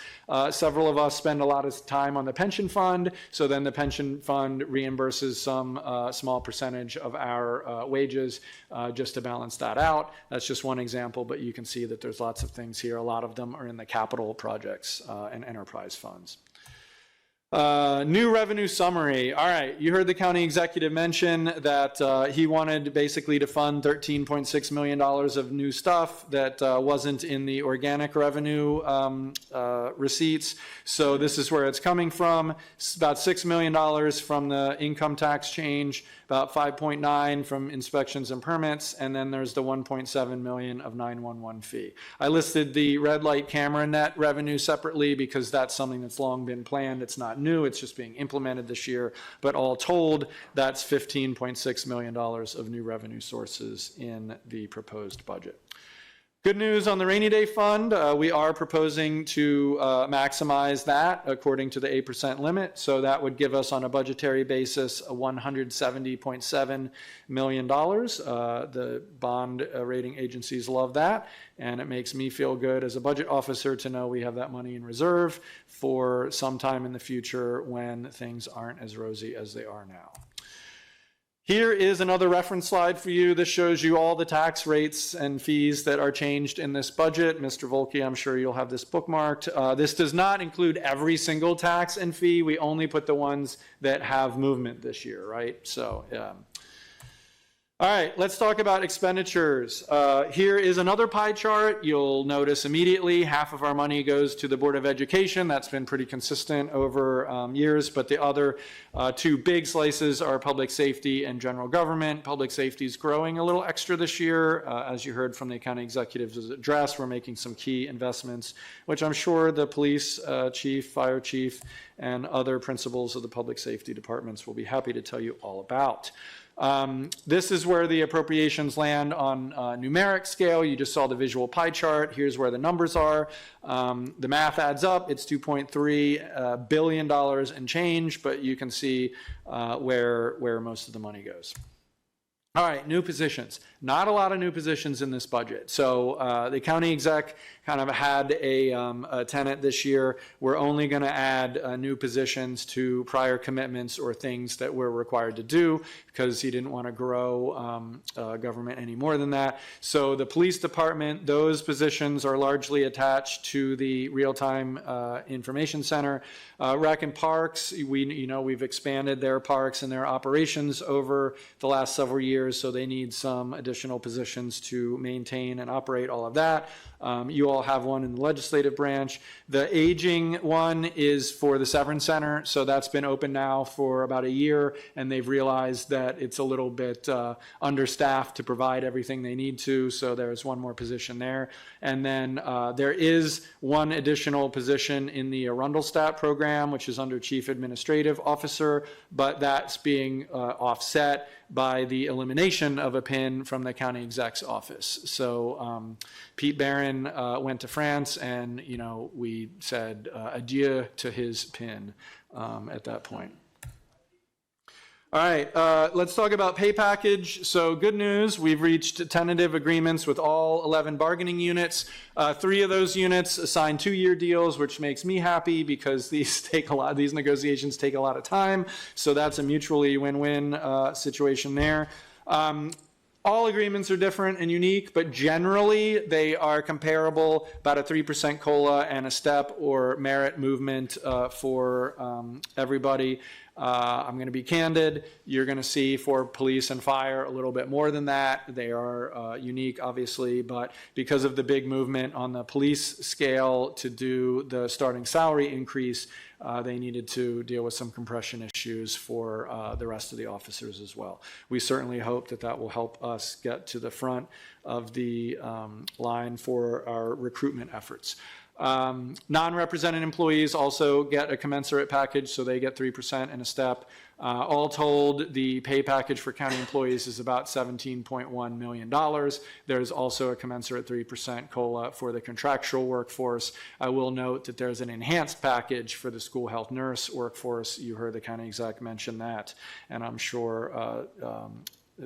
several of us spend a lot of time on the pension fund, so then the pension fund reimburses some small percentage of our wages just to balance that out. That's just one example, but you can see that there's lots of things here. A lot of them are in the capital projects and enterprise funds. New revenue summary. All right, you heard the county executive mention that he wanted basically to fund $13.6 million of new stuff that wasn't in the organic revenue receipts. So this is where it's coming from. It's about $6 million from the income tax change, about 5.9 from inspections and permits, and then there's the 1.7 million of 911 fee. I listed the red light camera net revenue separately because that's something that's long been planned. It's not new, it's just being implemented this year, but all told, that's $15.6 million of new revenue sources in the proposed budget. Good news on the rainy day fund. We are proposing to maximize that according to the 8% limit. So that would give us on a budgetary basis a $170.7 million. The bond rating agencies love that. And it makes me feel good as a budget officer to know we have that money in reserve for some time in the future when things aren't as rosy as they are now. Here is another reference slide for you. This shows you all the tax rates and fees that are changed in this budget. Mr. Volke, I'm sure you'll have this bookmarked. This does not include every single tax and fee. We only put the ones that have movement this year, right? So, all right, let's talk about expenditures. Here is another pie chart. You'll notice immediately half of our money goes to the Board of Education. That's been pretty consistent over years, but the other two big slices are public safety and general government. Public safety is growing a little extra this year. As you heard from the county executive's address, we're making some key investments, which I'm sure the police chief, fire chief, and other principals of the public safety departments will be happy to tell you all about. This is where the appropriations land on numeric scale. You just saw the visual pie chart. Here's where the numbers are. The math adds up. It's $2.3 billion and change, but you can see where most of the money goes. All right, new positions. Not a lot of new positions in this budget. So the county exec kind of had a tenet this year. We're only going to add new positions to prior commitments or things that we're required to do because he didn't want to grow government any more than that. So the police department, those positions are largely attached to the real-time information center. Rec and Parks, we've expanded their parks and their operations over the last several years, so they need some additional positions to maintain and operate all of that. You all have one in the legislative branch. The aging one is for the Severance Center, so that's been open now for about a year, and they've realized that it's a little bit understaffed to provide everything they need to, so there's one more position there. And then there is one additional position in the Arundel program, which is under Chief Administrative Officer, but that's being offset by the elimination of a PIN from the county exec's office. So Pete Barron went to France, and we said adieu to his PIN at that point. All right, let's talk about pay package. So good news, we've reached tentative agreements with all 11 bargaining units. 3 of those units signed 2-year deals, which makes me happy because these negotiations take a lot of time. So that's a mutually win-win situation there. All agreements are different and unique, but generally they are comparable, about a 3% COLA and a step or merit movement for everybody. I'm going to be candid. You're going to see for police and fire a little bit more than that. They are unique, obviously, but because of the big movement on the police scale to do the starting salary increase, they needed to deal with some compression issues for the rest of the officers as well. We certainly hope that that will help us get to the front of the line for our recruitment efforts. Non-represented employees also get a commensurate package, so they get 3% and a step. All told, the pay package for county employees is about $17.1 million. There's also a commensurate 3% COLA for the contractual workforce. I will note that there's an enhanced package for the school health nurse workforce. You heard the county exec mention that, and I'm sure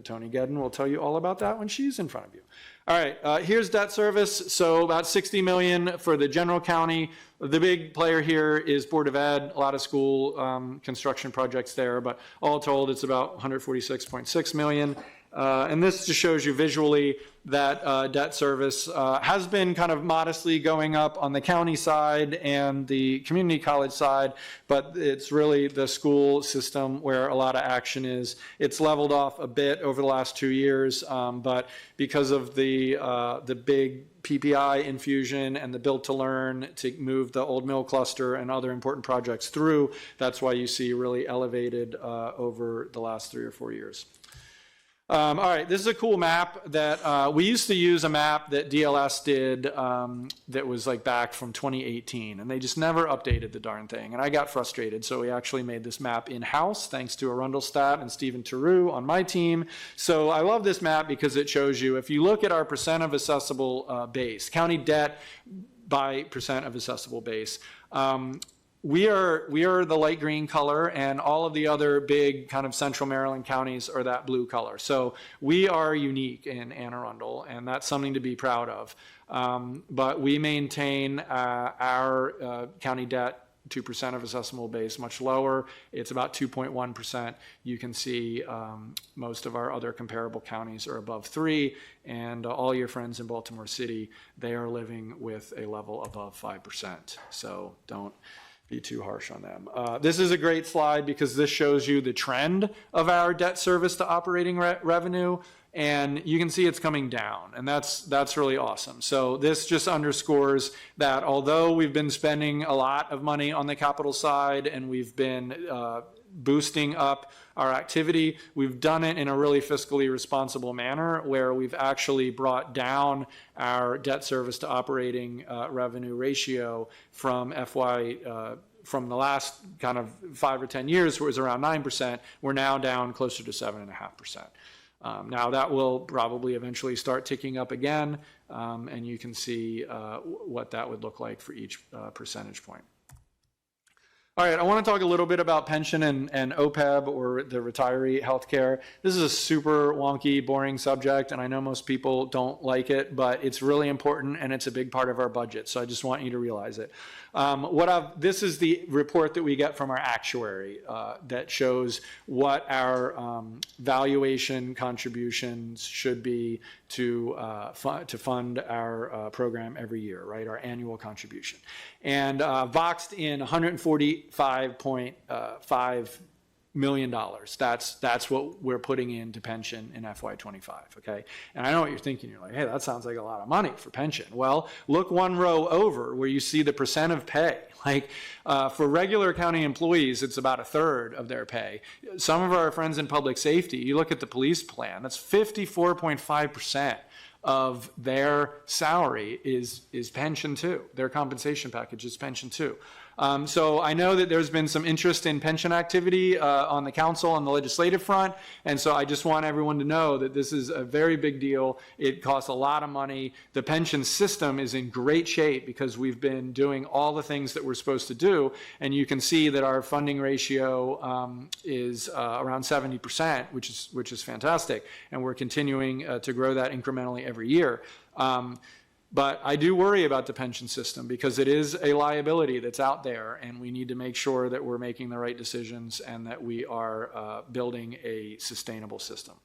Tony Gedden will tell you all about that when she's in front of you. All right, here's debt service. So about $60 million for the general county. The big player here is Board of Ed, a lot of school construction projects there, but all told, it's about $146.6 million. And this just shows you visually that debt service has been kind of modestly going up on the county side and the community college side, but it's really the school system where a lot of action is. It's leveled off a bit over the last 2 years, but because of the big PPI infusion and the build to learn to move the Old Mill cluster and other important projects through, that's why you see really elevated over the last 3 or 4 years. All right, this is a cool map that we used to use a map that DLS did that was like back from 2018, and they just never updated the darn thing. And I got frustrated, so we actually made this map in-house thanks to Arundel and Stephen Theroux on my team. So I love this map because it shows you, if you look at our percent of accessible base, county debt by percent of accessible base, we are the light green color, and all of the other big kind of central Maryland counties are that blue color. So we are unique in Anne Arundel, and that's something to be proud of. But we maintain our county debt 2% of accessible base, much lower. It's about 2.1%. You can see most of our other comparable counties are above 3, and all your friends in Baltimore City, they are living with a level above 5%. So don't be too harsh on them. This is a great slide because this shows you the trend of our debt service to operating revenue, and you can see it's coming down, and that's really awesome. So this just underscores that although we've been spending a lot of money on the capital side and we've been boosting up our activity, we've done it in a really fiscally responsible manner where we've actually brought down our debt service to operating revenue ratio from FY from the last kind of 5 or 10 years, where it was around 9%, we're now down closer to 7.5%. Now that will probably eventually start ticking up again, and you can see what that would look like for each percentage point. All right, I want to talk a little bit about pension and OPEB, or the retiree health care. This is a super wonky, boring subject, and I know most people don't like it, but it's really important and it's a big part of our budget, so I just want you to realize it. This is the report that we get from our actuary that shows what our valuation contributions should be to fund our program every year, right? Our annual contribution. And Voxed in $145.5 million. That's what we're putting into pension in FY25, okay? And I know what you're thinking. You're like, hey, that sounds like a lot of money for pension. Well, look one row over where you see the percent of pay. Like for regular county employees, it's about 1/3 of their pay. Some of our friends in public safety, you look at the police plan, that's 54.5% of their salary is pension too. Their compensation package is pension too. So I know that there's been some interest in pension activity on the council and the legislative front, and so I just want everyone to know that this is a very big deal. It costs a lot of money. The pension system is in great shape because we've been doing all the things that we're supposed to do, and you can see that our funding ratio is around 70%, which is fantastic, and we're continuing to grow that incrementally every year. But I do worry about the pension system because it is a liability that's out there, and we need to make sure that we're making the right decisions and that we are building a sustainable system.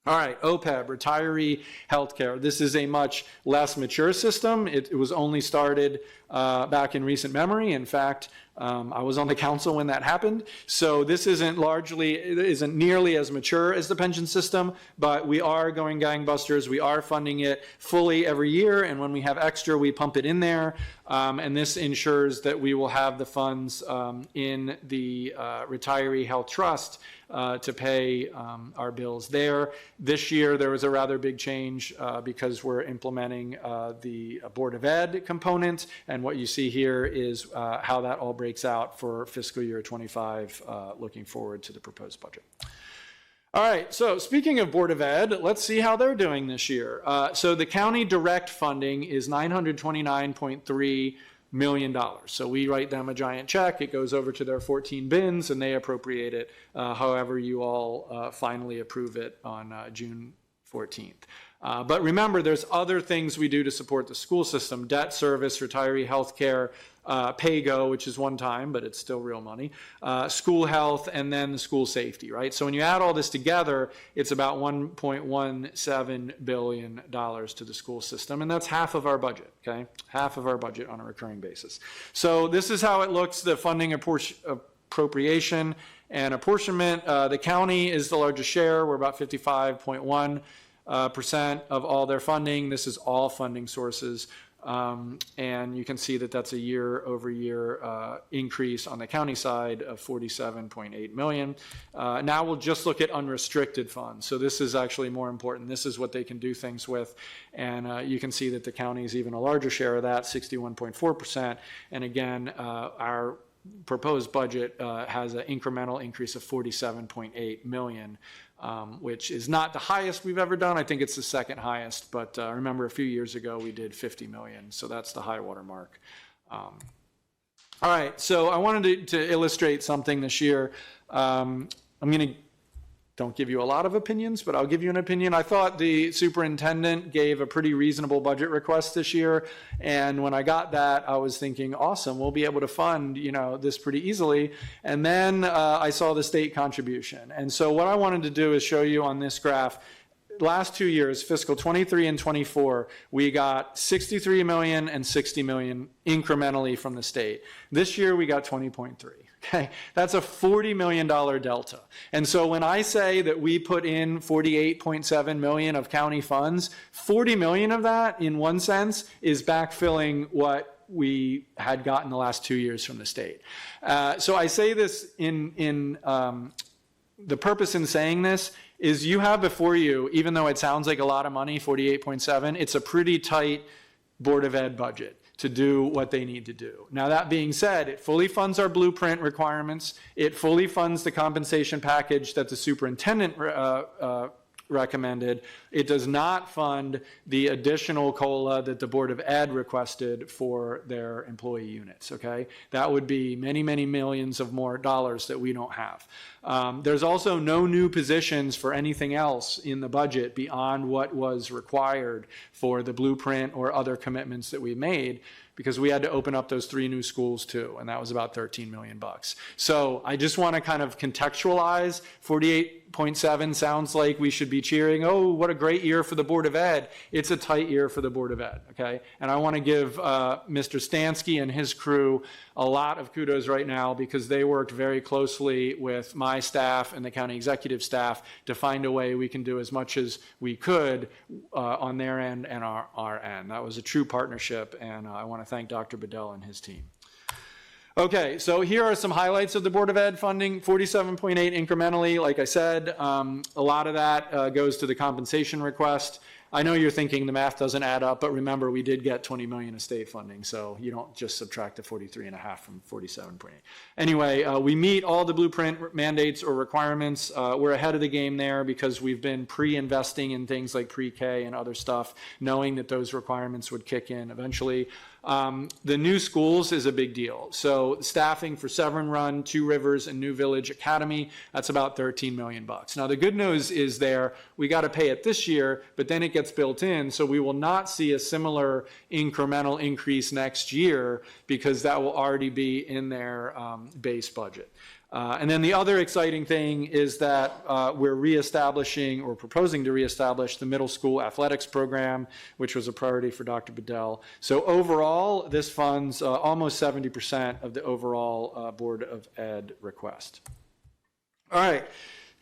All right, OPEB, retiree healthcare. This is a much less mature system. It was only started back in recent memory. In fact, I was on the council when that happened. So this isn't nearly as mature as the pension system, but we are going gangbusters. We are funding it fully every year, and when we have extra, we pump it in there. And this ensures that we will have the funds in the retiree health trust to pay our bills there. This year, there was a rather big change because we're implementing the Board of Ed component, and what you see here is how that all breaks out for fiscal year 25, looking forward to the proposed budget. All right, so speaking of Board of Ed, let's see how they're doing this year. So the county direct funding is $929.3 million. So we write them a giant check, it goes over to their 14 bins, and they appropriate it however you all finally approve it on June 14th. But remember, there's other things we do to support the school system: debt service, retiree health care, pay-go, which is one time, but it's still real money, school health, and then the school safety, right? So when you add all this together, it's about $1.17 billion to the school system, and that's half of our budget, okay? Half of our budget on a recurring basis. So this is how it looks, the funding appropriation and apportionment. The county is the largest share. We're about 55.1% of all their funding. This is all funding sources. And you can see that that's a year-over-year increase on the county side of $47.8 million. Now we'll just look at unrestricted funds. So this is actually more important. This is what they can do things with. And you can see that the county is even a larger share of that, 61.4%. And again, our proposed budget has an incremental increase of $47.8 million. Which is not the highest we've ever done. I think it's the second highest, but remember a few years ago we did 50 million, so that's the high water mark. All right, so I wanted to illustrate something this year. Don't give you a lot of opinions, but I'll give you an opinion. I thought the superintendent gave a pretty reasonable budget request this year, and when I got that, I was thinking, awesome, we'll be able to fund, this pretty easily. And then I saw the state contribution. And so what I wanted to do is show you on this graph, last 2 years, fiscal 23 and 24, we got 63 million and 60 million incrementally from the state. This year we got 20.3. Okay, that's a $40 million delta. And so when I say that we put in 48.7 million of county funds, 40 million of that, in one sense, is backfilling what we had gotten the last 2 years from the state. So I say this in the purpose in saying this is you have before you, even though it sounds like a lot of money, 48.7, it's a pretty tight Board of Ed budget to do what they need to do. Now, that being said, it fully funds our blueprint requirements. It fully funds the compensation package that the superintendent recommended. It does not fund the additional COLA that the Board of Ed requested for their employee units, okay? That would be many, many millions of more dollars that we don't have. There's also no new positions for anything else in the budget beyond what was required for the blueprint or other commitments that we made, because we had to open up those 3 new schools too, and that was about $13 million. So I just want to kind of contextualize. 48.7 sounds like we should be cheering, oh, what a great year for the Board of Ed. It's a tight year for the Board of Ed, okay? And I want to give Mr. Stansky and his crew a lot of kudos right now, because they worked very closely with my staff and the county executive staff to find a way we can do as much as we could on their end and our end. That was a true partnership, and I want to thank Dr. Bedell and his team. Okay, so here are some highlights of the Board of Ed funding. 47.8 incrementally, like I said. A lot of that goes to the compensation request. I know you're thinking the math doesn't add up, but remember, we did get 20 million of state funding, so you don't just subtract the 43.5 from 47.8. Anyway, we meet all the blueprint mandates or requirements. We're ahead of the game there because we've been pre-investing in things like pre-K and other stuff, knowing that those requirements would kick in eventually. The new schools is a big deal. So staffing for Severn Run, Two Rivers, and New Village Academy, that's about $13 million. Now the good news is we got to pay it this year, but then it gets built in, so we will not see a similar incremental increase next year because that will already be in their base budget. And then the other exciting thing is that we're reestablishing or proposing to reestablish the middle school athletics program, which was a priority for Dr. Bedell. So overall, this funds almost 70% of the overall Board of Ed request. All right.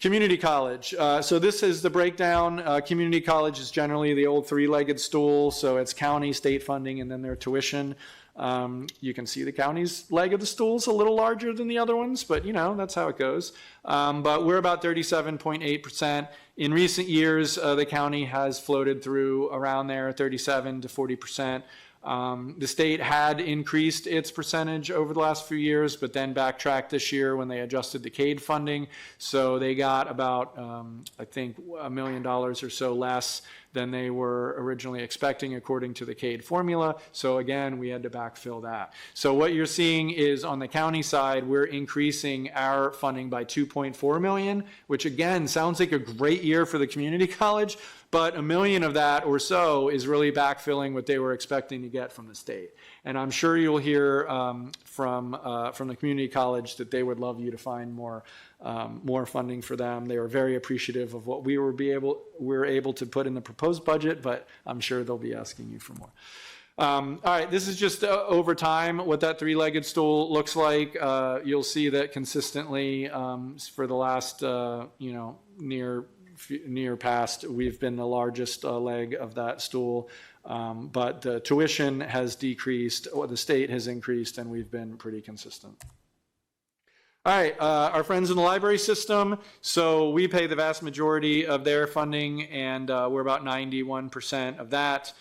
Community college. So this is the breakdown. Community college is generally the old 3-legged stool. So it's county, state funding, and then their tuition. You can see the county's leg of the stool is a little larger than the other ones, but that's how it goes. But we're about 37.8%. In recent years, the county has floated through around there, 37 to 40%. The state had increased its percentage over the last few years, but then backtracked this year when they adjusted the CADE funding. So they got about, I think, $1 million or so less than they were originally expecting according to the CADE formula. So again, we had to backfill that. So what you're seeing is on the county side, we're increasing our funding by $2.4 million, which again, sounds like a great year for the community college, but $1 million of that or so is really backfilling what they were expecting to get from the state. And I'm sure you'll hear from the community college that they would love you to find more funding for them. They were very appreciative of what we were able to put in the proposed budget, but I'm sure they'll be asking you for more. All right, this is just over time what that 3-legged stool looks like. You'll see that consistently for the last near past, we've been the largest leg of that stool. But the tuition has decreased, or the state has increased, and we've been pretty consistent. All right, our friends in the library system, so we pay the vast majority of their funding, and we're about 91% of that.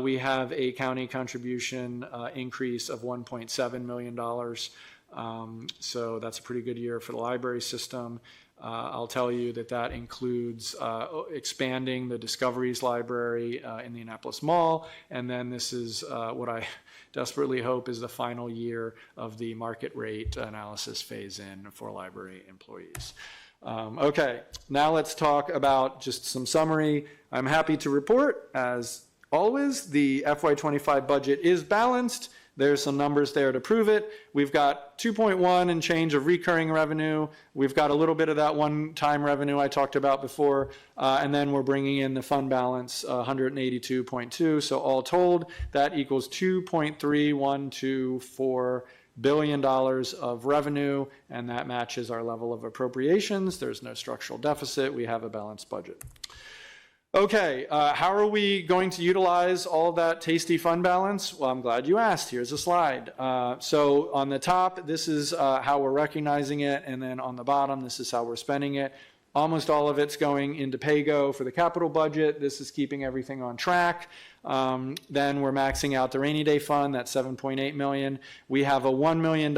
We have a county contribution increase of $1.7 million. So that's a pretty good year for the library system. I'll tell you that includes expanding the Discoveries Library in the Annapolis Mall, and then this is what I desperately hope is the final year of the market rate analysis phase-in for library employees. Okay, now let's talk about just some summary. I'm happy to report, as always, the FY25 budget is balanced. There's some numbers there to prove it. We've got 2.1 and change of recurring revenue. We've got a little bit of that one-time revenue I talked about before, and then we're bringing in the fund balance, 182.2. So all told, that equals $2.3124 billion of revenue, and that matches our level of appropriations. There's no structural deficit. We have a balanced budget. Okay, how are we going to utilize all of that tasty fund balance? Well, I'm glad you asked. Here's a slide. So on the top, this is how we're recognizing it, and then on the bottom, this is how we're spending it. Almost all of it's going into PAYGO for the capital budget. This is keeping everything on track. Then we're maxing out the rainy day fund, that's $7.8 million. We have a $1 million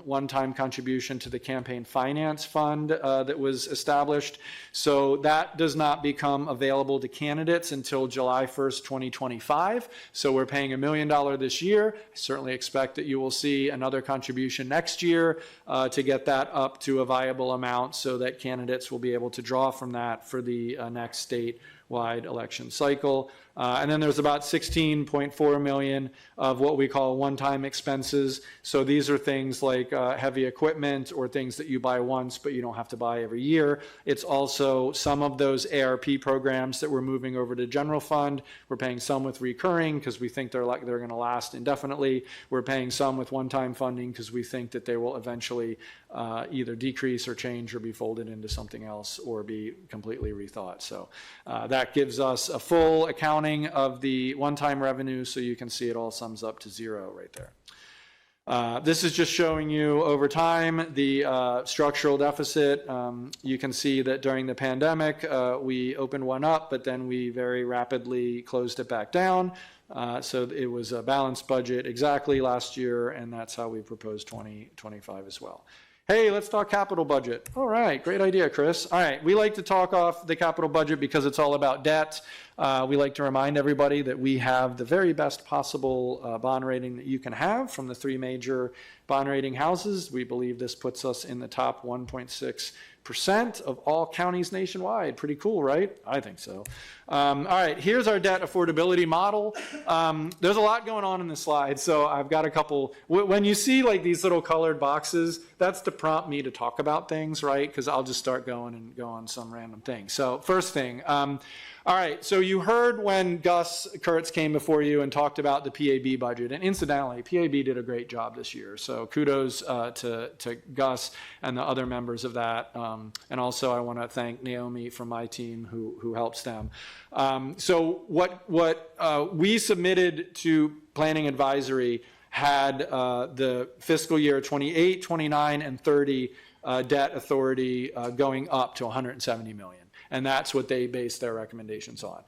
one-time contribution to the campaign finance fund that was established. So that does not become available to candidates until July 1st, 2025. So we're paying $1 million this year. I certainly expect that you will see another contribution next year to get that up to a viable amount so that candidates will be able to draw from that for the next statewide election cycle. And then there's about 16.4 million of what we call one-time expenses. So these are things like heavy equipment or things that you buy once but you don't have to buy every year. It's also some of those ARP programs that we're moving over to general fund. We're paying some with recurring because we think they're going to last indefinitely. We're paying some with one-time funding because we think that they will eventually either decrease or change or be folded into something else or be completely rethought. So that gives us a full accounting of the one-time revenue, so you can see it all sums up to zero right there. This is just showing you over time the structural deficit. You can see that during the pandemic, we opened one up, but then we very rapidly closed it back down. So it was a balanced budget exactly last year, and that's how we proposed 2025 as well. Hey, let's talk capital budget. All right, great idea, Chris. All right, we like to talk off the capital budget because it's all about debt. We like to remind everybody that we have the very best possible bond rating that you can have from the three major bond rating houses. We believe this puts us in the top 1.6% of all counties nationwide. Pretty cool, right? I think so. All right, here's our debt affordability model. There's a lot going on in this slide, so I've got a couple. When you see like these little colored boxes, that's to prompt me to talk about things, right? Because I'll just start going and go on some random thing. So first thing, all right, so you heard when Gus Kurtz came before you and talked about the PAB budget, and incidentally, PAB did a great job this year, so kudos to Gus and the other members of that, and also I want to thank Naomi from my team who helps them. So what we submitted to Planning Advisory had the fiscal year 28, 29, and 30 debt authority going up to 170 million. And that's what they base their recommendations on.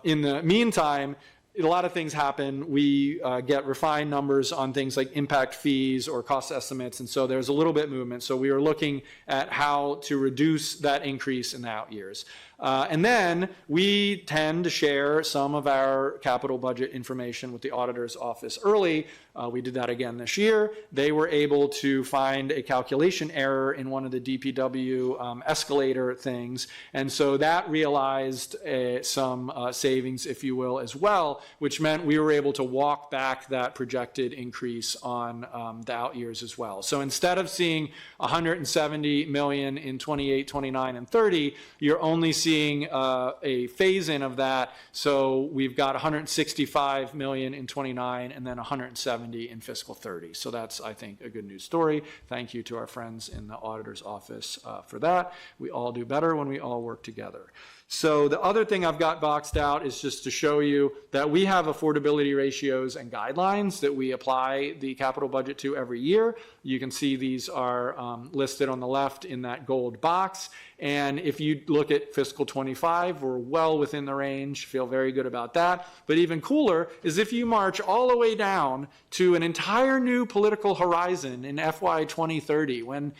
In the meantime, a lot of things happen. We get refined numbers on things like impact fees or cost estimates, and so there's a little bit movement. So we are looking at how to reduce that increase in the out years. And then we tend to share some of our capital budget information with the auditor's office early. We did that again this year. They were able to find a calculation error in one of the DPW escalator things. And so that realized some savings, if you will, as well, which meant we were able to walk back that projected increase on the out years as well. So instead of seeing 170 million in 28, 29, and 30, you're only seeing a phase-in of that. So we've got 165 million in 29 and then 170 in fiscal 30. So that's, I think, a good news story. Thank you to our friends in the auditor's office for that. We all do better when we all work together. So the other thing I've got boxed out is just to show you that we have affordability ratios and guidelines that we apply the capital budget to every year. You can see these are listed on the left in that gold box. And if you look at fiscal 25, we're well within the range, feel very good about that. But even cooler is if you march all the way down to an entire new political horizon in FY 2030, when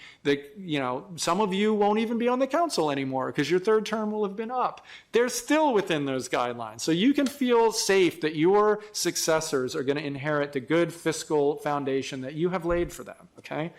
some of you won't even be on the council anymore because your third term will have been up. They're still within those guidelines. So you can feel safe that your successors are going to inherit the good fiscal foundation that you have laid for them, okay?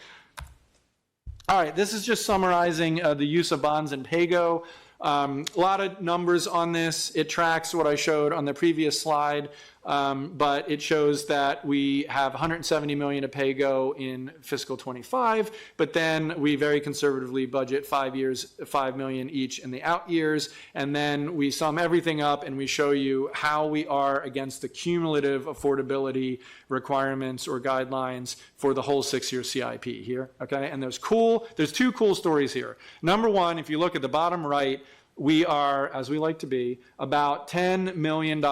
All right, this is just summarizing the use of bonds and PAYGO. A lot of numbers on this. It tracks what I showed on the previous slide, but it shows that we have 170 million of PAYGO in fiscal 25, but then we very conservatively budget 5 years, 5 million each in the out years, and then we sum everything up and we show you how we are against the cumulative affordability requirements or guidelines for the whole 6-year CIP here, okay? And there's two cool stories here. Number one, if you look at the bottom right, we are, as we like to be, about $10 million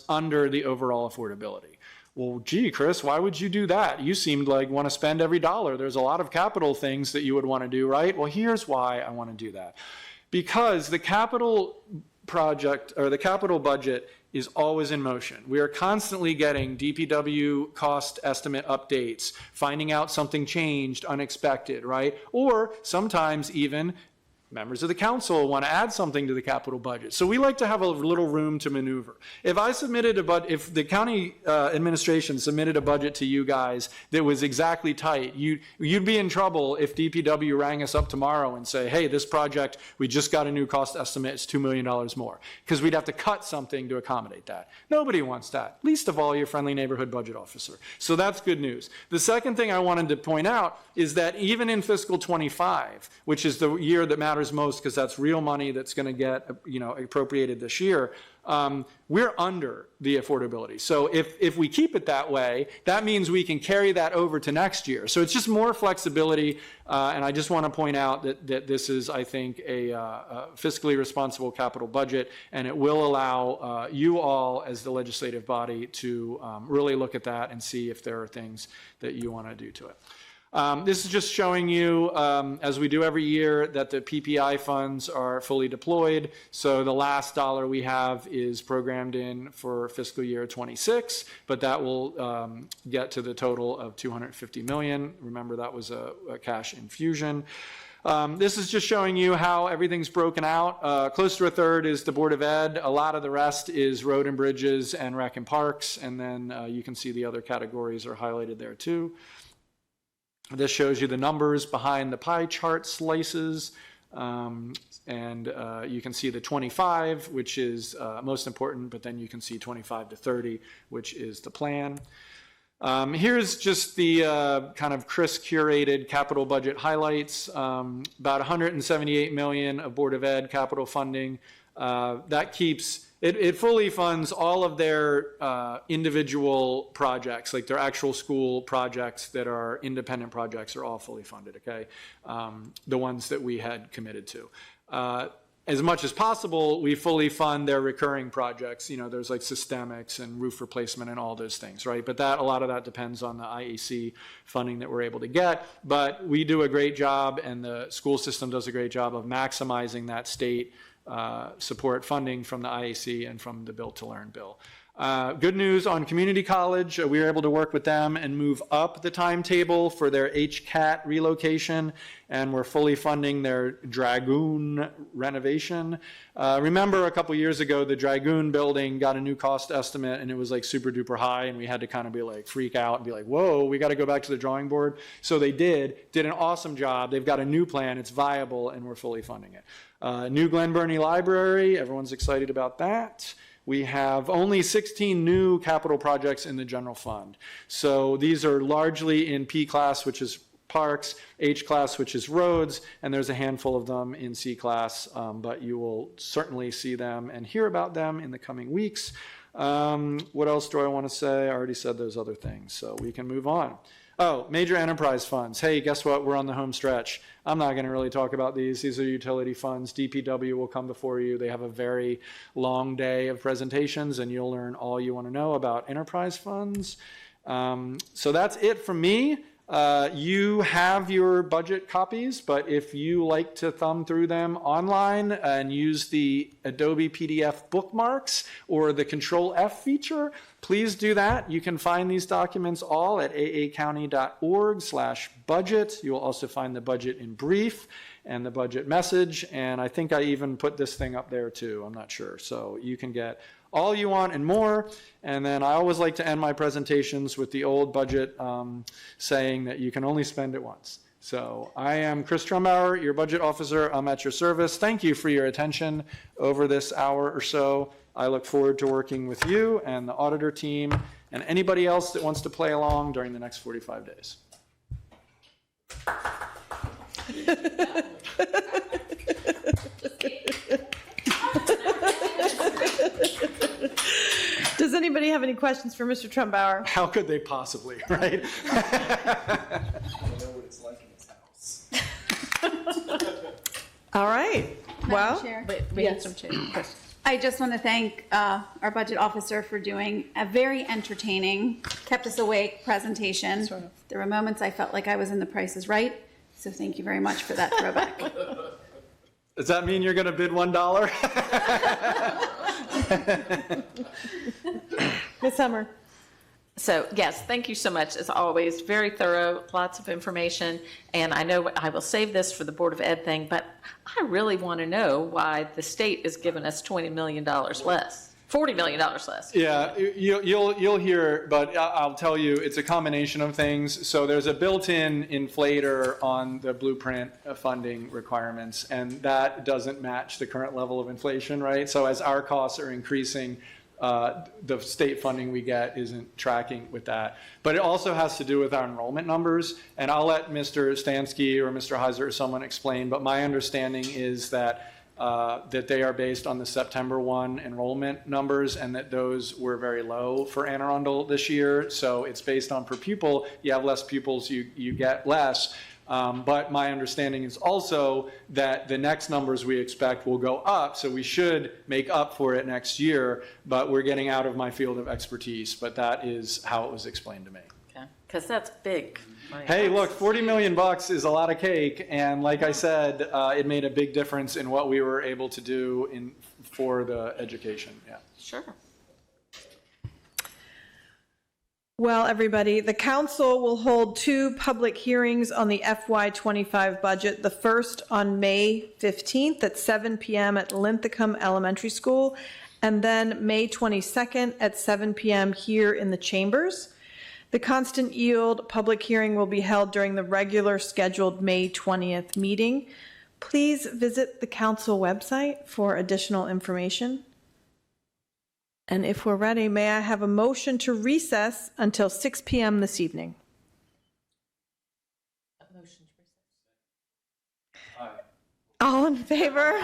under the overall affordability. Well, gee, Chris, why would you do that? You seemed like want to spend every dollar. There's a lot of capital things that you would want to do, right? Well, here's why I want to do that. Because the capital project or the capital budget is always in motion. We are constantly getting DPW cost estimate updates, finding out something changed, unexpected, right? Or sometimes even members of the council want to add something to the capital budget. So we like to have a little room to maneuver. If if the county administration submitted a budget to you guys that was exactly tight, you'd be in trouble if DPW rang us up tomorrow and say, hey, this project, we just got a new cost estimate, it's $2 million more. Because we'd have to cut something to accommodate that. Nobody wants that, least of all your friendly neighborhood budget officer. So that's good news. The second thing I wanted to point out is that even in fiscal 25, which is the year that matters most because that's real money that's going to get appropriated this year, we're under the affordability. So if we keep it that way, that means we can carry that over to next year. So it's just more flexibility, and I just want to point out that this is, I think, a fiscally responsible capital budget, and it will allow you all as the legislative body to really look at that and see if there are things that you want to do to it. This is just showing you, as we do every year, that the PPI funds are fully deployed. So the last dollar we have is programmed in for fiscal year 26, but that will get to the total of $250 million. Remember, that was a cash infusion. This is just showing you how everything's broken out. Close to a third is the Board of Ed. A lot of the rest is road and bridges and rec and parks. And then you can see the other categories are highlighted there too. This shows you the numbers behind the pie chart slices, and you can see the 25, which is most important, but then you can see 25 to 30, which is the plan. Here's just the kind of Chris curated capital budget highlights. About $178 million of Board of Ed capital funding. That keeps it fully funds all of their individual projects, like their actual school projects that are independent projects are all fully funded, okay? The ones that we had committed to. As much as possible, we fully fund their recurring projects. There's like systemics and roof replacement and all those things, right? But a lot of that depends on the IAC funding that we're able to get. But we do a great job, and the school system does a great job of maximizing that state support funding from the IAC and from the Build to Learn bill. Good news on community college, we were able to work with them and move up the timetable for their HCAT relocation, and we're fully funding their Dragoon renovation. Remember a couple years ago, the Dragoon building got a new cost estimate and it was like super duper high, and we had to kind of be like freak out and be like, whoa, we got to go back to the drawing board. So they did an awesome job. They've got a new plan, it's viable, and we're fully funding it. New Glen Burnie Library, everyone's excited about that. We have only 16 new capital projects in the general fund. So these are largely in P class, which is parks, H class, which is roads, and there's a handful of them in C class, but you will certainly see them and hear about them in the coming weeks. What else do I want to say? I already said those other things, so we can move on. Oh, major enterprise funds. Hey, guess what? We're on the home stretch. I'm not going to really talk about these. These are utility funds. DPW will come before you. They have a very long day of presentations, and you'll learn all you want to know about enterprise funds. So that's it from me. You have your budget copies, but if you like to thumb through them online and use the Adobe PDF bookmarks or the Control F feature, please do that. You can find these documents all at aacounty.org/budget. You will also find the budget in brief and the budget message, and I think I even put this thing up there too. I'm not sure. So you can get all you want and more. And then I always like to end my presentations with the old budget saying that you can only spend it once. So I am Chris Trumbauer, your budget officer. I'm at your service. Thank you for your attention over this hour or so. I look forward to working with you and the auditor team and anybody else that wants to play along during the next 45 days. Does anybody have any questions for Mr. Trumbauer? How could they possibly, right? I don't know what it's like in his house. All right. Well, Chair. yes. I just want to thank our budget officer for doing a very entertaining, kept us awake presentation. There were moments I felt like I was in The Price is Right, so thank you very much for that throwback. Does that mean you're going to bid $1? Ms. Summer? So, yes, thank you so much. As always, very thorough, lots of information. And I know I will save this for the Board of Ed thing, but I really want to know why the state is giving us $20 million less, $40 million less. Yeah, you'll hear, but I'll tell you, it's a combination of things. So there's a built-in inflator on the blueprint funding requirements, and that doesn't match the current level of inflation, right? So as our costs are increasing, the state funding we get isn't tracking with that. But it also has to do with our enrollment numbers, and I'll let Mr. Stansky or Mr. Heiser or someone explain, but my understanding is that that they are based on the September 1 enrollment numbers, and that those were very low for Anne Arundel this year. So it's based on per pupil. You have less pupils, you get less. But my understanding is also that the next numbers we expect will go up, so we should make up for it next year, but we're getting out of my field of expertise, but that is how it was explained to me. Okay, because that's big. Hey, look, $40 million is a lot of cake, and like I said, it made a big difference in what we were able to do for the education, yeah. Sure. Well, everybody, the council will hold 2 public hearings on the FY25 budget. The first on May 15th at 7 p.m. at Linthicum Elementary School, and then May 22nd at 7 p.m. here in the chambers. The Constant Yield public hearing will be held during the regular scheduled May 20th meeting. Please visit the council website for additional information. And if we're ready, may I have a motion to recess until 6 p.m. this evening? Aye. All in favor?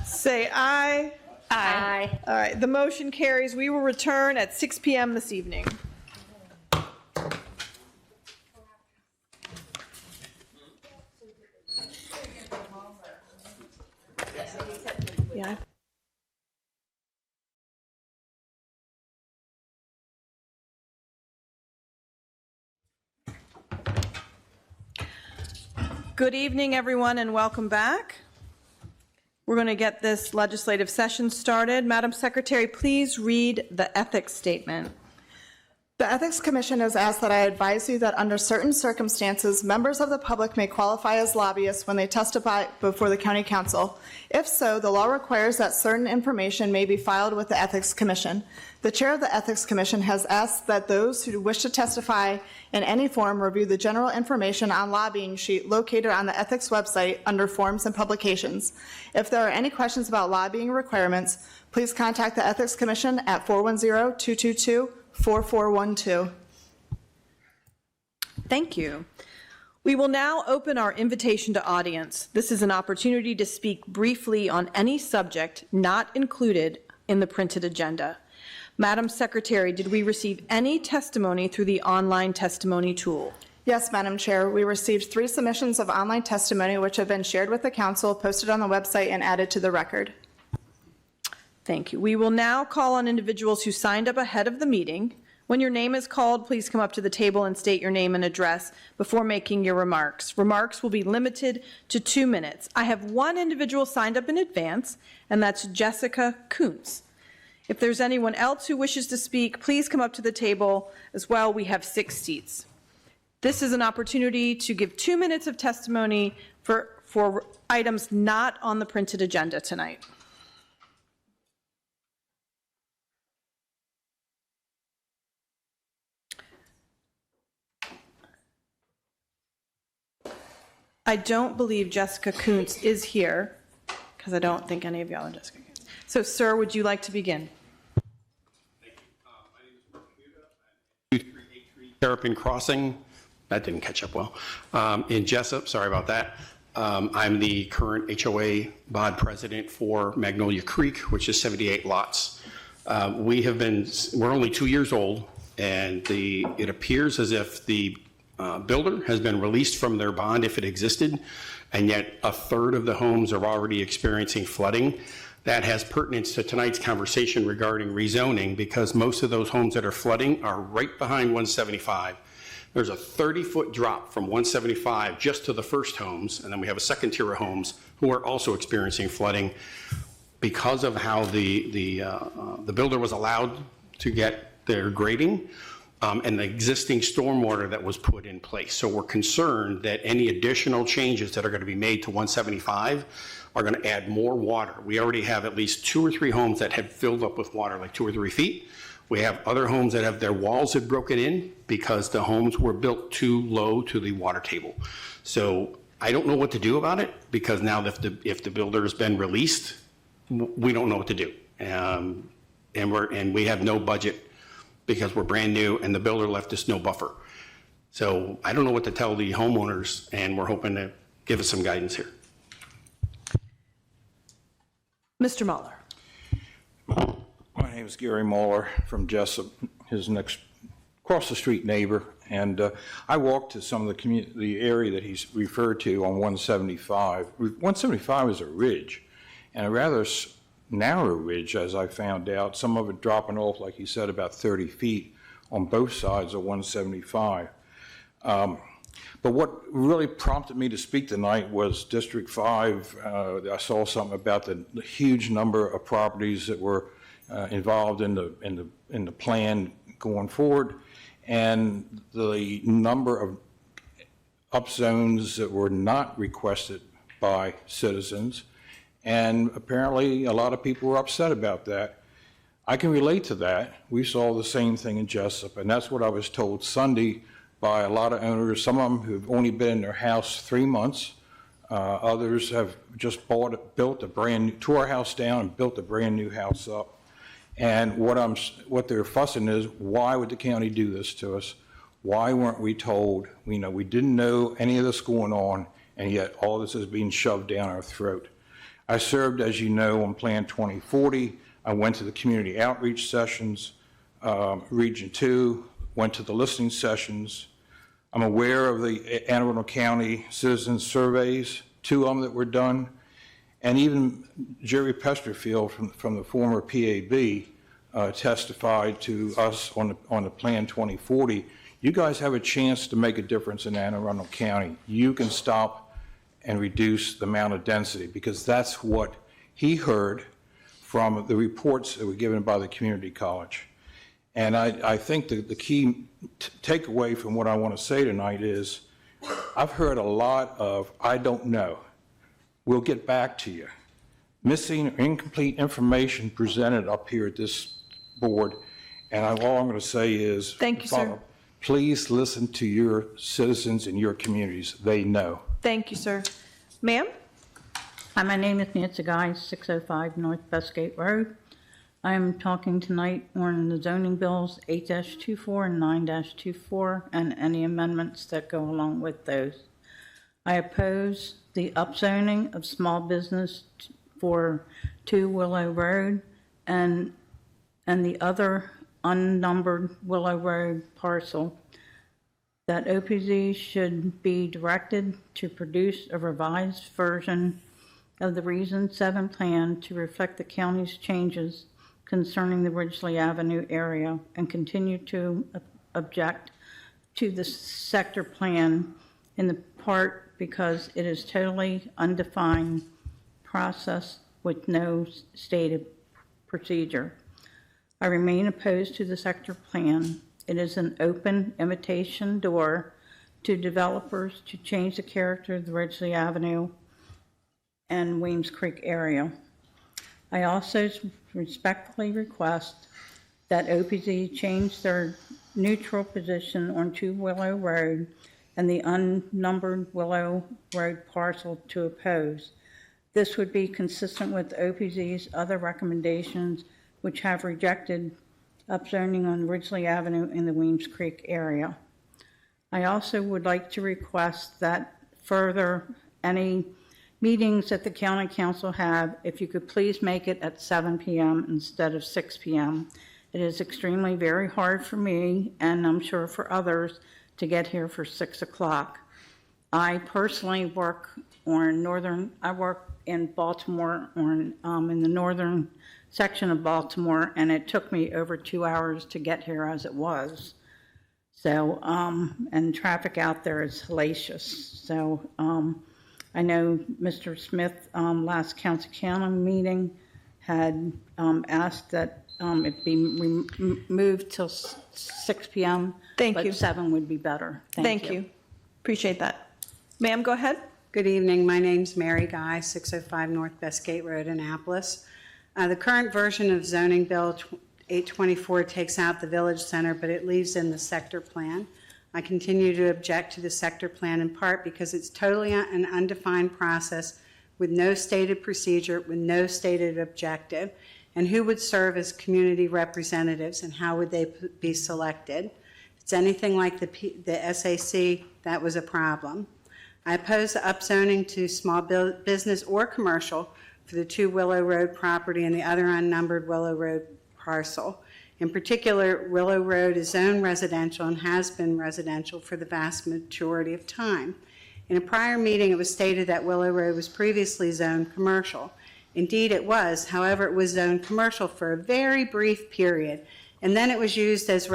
Say aye. Aye. All right, the motion carries. We will return at 6 p.m. this evening. Yeah. Good evening, everyone, and welcome back. We're going to get this legislative session started. Madam Secretary, please read the ethics statement. The Ethics Commission has asked that I advise you that under certain circumstances, members of the public may qualify as lobbyists when they testify before the County Council. If so, the law requires that certain information may be filed with the Ethics Commission. The Chair of the Ethics Commission has asked that those who wish to testify in any form review the general information on lobbying sheet located on the Ethics website under Forms and Publications. If there are any questions about lobbying requirements, please contact the Ethics Commission at 410-222-4412. Thank you. We will now open our invitation to audience. This is an opportunity to speak briefly on any subject not included in the printed agenda. Madam Secretary, did we receive any testimony through the online testimony tool? Yes, Madam Chair. We received 3 submissions of online testimony which have been shared with the Council, posted on the website, and added to the record. Thank you. We will now call on individuals who signed up ahead of the meeting. When your name is called, please come up to the table and state your name and address before making your remarks. Remarks will be limited to 2 minutes. I have 1 individual signed up in advance, and that's Jessica Kuntz. If there's anyone else who wishes to speak, please come up to the table as well. We have 6 seats. This is an opportunity to give 2 minutes of testimony for items not on the printed agenda tonight. I don't believe Jessica Kuntz is here, because I don't think any of y'all are Jessica Kuntz. So, sir, would you like to begin? Thank you. My name is Mark Muda. I'm at 2383 Terrapin Crossing. That didn't catch up well. In Jessup, sorry about that. I'm the current HOA BOD president for Magnolia Creek, which is 78 lots. We're only 2 years old, and it appears as if the builder has been released from their bond if it existed, and yet a third of the homes are already experiencing flooding. That has pertinence to tonight's conversation regarding rezoning, because most of those homes that are flooding are right behind 175. There's a 30-foot drop from 175 just to the first homes, and then we have a second tier of homes who are also experiencing flooding. because of how the builder was allowed to get their grading, and the existing stormwater that was put in place. So we're concerned that any additional changes that are going to be made to 175 are going to add more water. We already have at least 2 or 3 homes that have filled up with water, like 2 or 3 feet. We have other homes that have their walls have broken in because the homes were built too low to the water table. So I don't know what to do about it, because now if the builder has been released, we don't know what to do. And we have no budget because we're brand new and the builder left us no buffer. So I don't know what to tell the homeowners, and we're hoping to give us some guidance here. Mr. Muller. My name is Gary Muller from Jessup, his next across the street neighbor, and I walked to some of the area that he's referred to on 175. 175 is a ridge, and a rather narrow ridge, as I found out, some of it dropping off, like he said, about 30 feet on both sides of 175. But what really prompted me to speak tonight was District 5. I saw something about the huge number of properties that were involved in the plan going forward, and the number of upzones that were not requested by citizens. And apparently a lot of people were upset about that. I can relate to that. We saw the same thing in Jessup, and that's what I was told Sunday by a lot of owners, some of them who've only been in their house 3 months. Others have just tore our house down and built a brand new house up. And what they're fussing is, why would the county do this to us? Why weren't we told? We didn't know any of this going on, and yet all this is being shoved down our throat. I served, as you know, on Plan 2040. I went to the community outreach sessions, Region 2, went to the listening sessions. I'm aware of the Anne Arundel County citizen surveys, 2 of them that were done. And even Jerry Pesterfield from the former PAB testified to us on the Plan 2040. You guys have a chance to make a difference in Anne Arundel County. You can stop and reduce the amount of density, because that's what he heard from the reports that were given by the community college. And I think the key takeaway from what I want to say tonight is, I've heard a lot of, I don't know, we'll get back to you. Missing or incomplete information presented up here at this board. And all I'm going to say is, Thank you, sir. Please listen to your citizens in your communities. They know. Thank you, sir. Ma'am? Hi, my name is Nancy Guy, 605 North Bestgate Road. I'm talking tonight on the zoning bills 8-24 and 9-24 and any amendments that go along with those. I oppose the upzoning of small business for 2 Willow Road and the other unnumbered Willow Road parcel. That OPZ should be directed to produce a revised version of the Region 7 plan to reflect the county's changes concerning the Ridgely Avenue area, and continue to object to the sector plan in the part because it is totally undefined process with no stated procedure. I remain opposed to the sector plan. It is an open invitation door to developers to change the character of the Ridgely Avenue and Weems Creek area. I also respectfully request that OPZ change their neutral position on 2 Willow Road and the unnumbered Willow Road parcel to oppose. This would be consistent with OPZ's other recommendations, which have rejected upzoning on Ridgely Avenue in the Weems Creek area. I also would like to request that further any meetings that the county council have, if you could please make it at 7 p.m. instead of 6 p.m. It is extremely very hard for me, and I'm sure for others, to get here for 6 o'clock. I personally work in Baltimore, in the northern section of Baltimore, and it took me over 2 hours to get here as it was. So, and traffic out there is hellacious. So, I know Mr. Smith, last council meeting, had asked that it be moved till 6 p.m. Thank you. But 7 would be better. Thank you. Appreciate that. Ma'am, go ahead. Good evening. My name's Mary Guy, 605 North Bestgate Road, Annapolis. The current version of Zoning Bill 824 takes out the village center, but it leaves in the sector plan. I continue to object to the sector plan in part because it's totally an undefined process with no stated procedure, with no stated objective, and who would serve as community representatives and how would they be selected. If it's anything like the SAC, that was a problem. I oppose the upzoning to small business or commercial for the 2 Willow Road property and the other unnumbered Willow Road parcel. In particular, Willow Road is zoned residential and has been residential for the vast majority of time. In a prior meeting, it was stated that Willow Road was previously zoned commercial. Indeed, it was. However, it was zoned commercial for a very brief period, and then it was used as a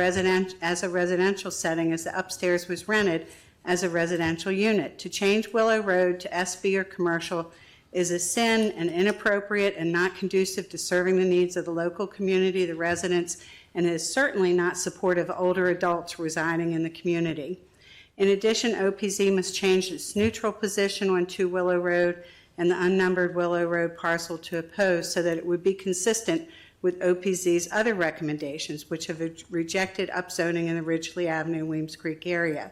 residential setting as the upstairs was rented as a residential unit. To change Willow Road to SV or commercial is a sin and inappropriate and not conducive to serving the needs of the local community, the residents, and is certainly not supportive of older adults residing in the community. In addition, OPZ must change its neutral position on 2 Willow Road and the unnumbered Willow Road parcel to oppose so that it would be consistent with OPZ's other recommendations, which have rejected upzoning in the Ridgely Avenue, Weems Creek area.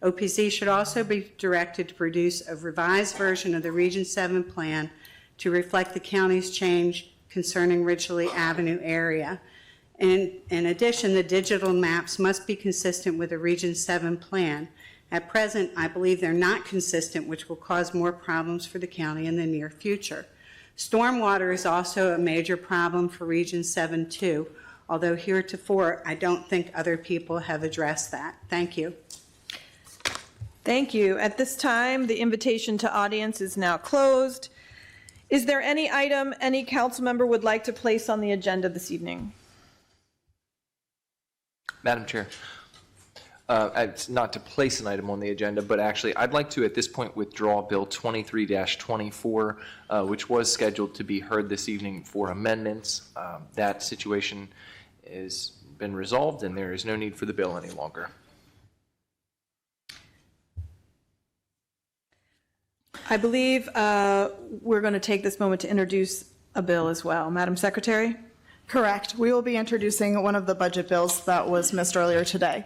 OPZ should also be directed to produce a revised version of the Region 7 plan to reflect the county's change concerning Ridgely Avenue area. In addition, the digital maps must be consistent with the Region 7 plan. At present, I believe they're not consistent, which will cause more problems for the county in the near future. Stormwater is also a major problem for Region 7 too, although heretofore I don't think other people have addressed that. Thank you. Thank you. At this time, the invitation to audience is now closed. Is there any item any council member would like to place on the agenda this evening? Madam Chair, it's not to place an item on the agenda, but actually I'd like to at this point withdraw Bill 23-24, which was scheduled to be heard this evening for amendments. That situation has been resolved and there is no need for the bill any longer. I believe we're going to take this moment to introduce a bill as well. Madam Secretary? Correct. We will be introducing one of the budget bills that was missed earlier today.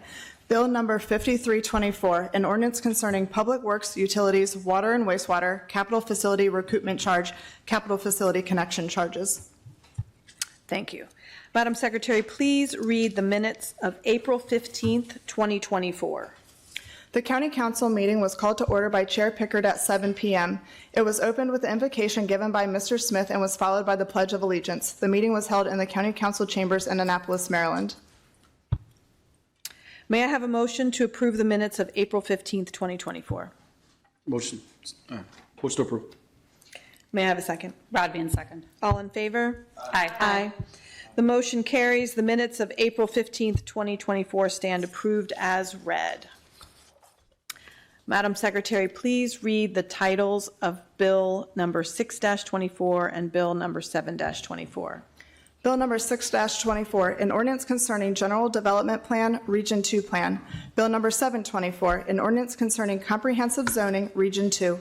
Bill number 5324, an ordinance concerning public works, utilities, water and wastewater, capital facility recoupment charge, capital facility connection charges. Thank you. Madam Secretary, please read the minutes of April 15th, 2024. The County Council meeting was called to order by Chair Pickard at 7 p.m. It was opened with the invocation given by Mr. Smith and was followed by the Pledge of Allegiance. The meeting was held in the County Council chambers in Annapolis, Maryland. May I have a motion to approve the minutes of April 15th, 2024? Motion to approve. May I have a second? Rodvian, second. All in favor? Aye. Aye. The motion carries. The minutes of April 15th, 2024 stand approved as read. Madam Secretary, please read the titles of Bill number 6-24 and Bill number 7-24. Bill number 6-24, an ordinance concerning General Development Plan, Region 2 Plan. Bill number 724, an ordinance concerning Comprehensive Zoning, Region 2.